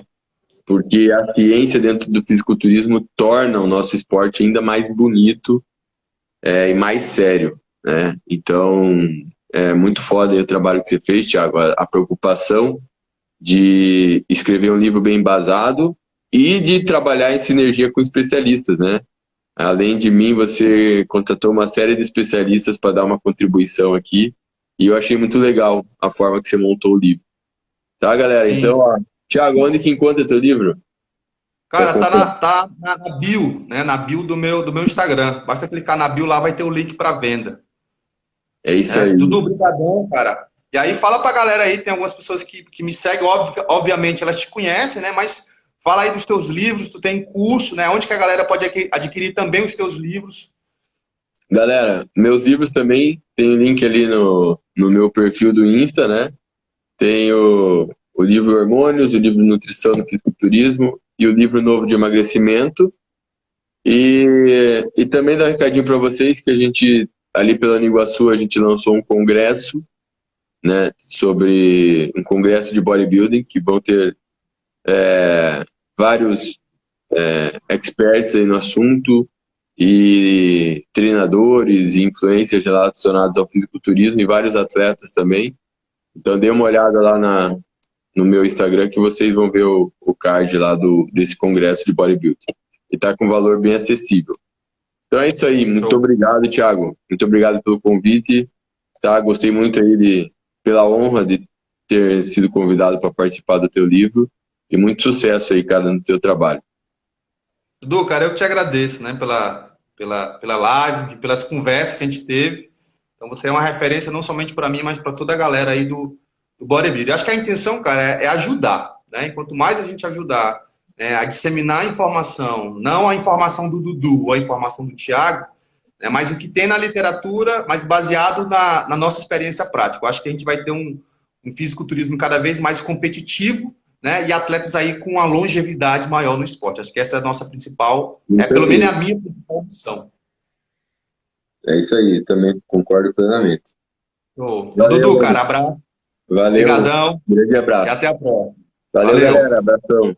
Porque a ciência dentro do fisiculturismo torna o nosso esporte ainda mais bonito e mais sério, né? Então, é muito foda aí o trabalho que você fez, Thiago. A preocupação de escrever um livro bem embasado e de trabalhar em sinergia com especialistas, né? Além de mim, você contratou uma série de especialistas para dar uma contribuição aqui. E eu achei muito legal a forma que você montou o livro. Tá, galera? Sim. Então, ó, Thiago, onde que encontra teu livro? Cara, tá na bio, né? Na bio do meu Instagram. Basta clicar na bio, lá vai ter o link para venda. É isso aí. Dudu, brigadão, cara. E aí, fala pra galera aí, tem algumas pessoas que me seguem, obviamente elas te conhecem, né? Mas fala aí dos teus livros, tu tem curso, né? Onde que a galera pode adquirir também os teus livros? Galera, meus livros também, tem link ali no meu perfil do Insta, né? Tem o livro Hormônios, o livro Nutrição no Fisiculturismo e o livro novo de emagrecimento. E também dar um recadinho para vocês que a gente, ali pela Niguaçu, a gente lançou um congresso, né? Sobre um congresso de bodybuilding, que vão ter vários experts aí no assunto, e treinadores e influencers relacionados ao fisiculturismo e vários atletas também. Então dê uma olhada lá no meu Instagram que vocês vão ver o card lá desse congresso de bodybuilding. E tá com valor bem acessível. Então é isso aí. Muito obrigado, Thiago. Muito obrigado pelo convite. Tá? Gostei muito aí pela honra de ter sido convidado para participar do teu livro. E muito sucesso aí, cara, no teu trabalho. Dudu, cara, eu que te agradeço, né, pela live, pelas conversas que a gente teve. Então você é uma referência não somente para mim, mas para toda a galera aí do bodybuilding. Eu acho que a intenção, cara, é ajudar, né? E quanto mais a gente ajudar a disseminar a informação, não a informação do Dudu ou a informação do Thiago, né, mas o que tem na literatura, mas baseado na nossa experiência prática. Eu acho que a gente vai ter um fisiculturismo cada vez mais competitivo, né, e atletas aí com uma longevidade maior no esporte. Acho que essa é a nossa principal, pelo menos é a minha principal missão. É isso aí, também concordo plenamente. Dudu, cara, abraço. Valeu, Obrigadão grande e abraço. até a próxima. Valeu, Valeu. galera, abração.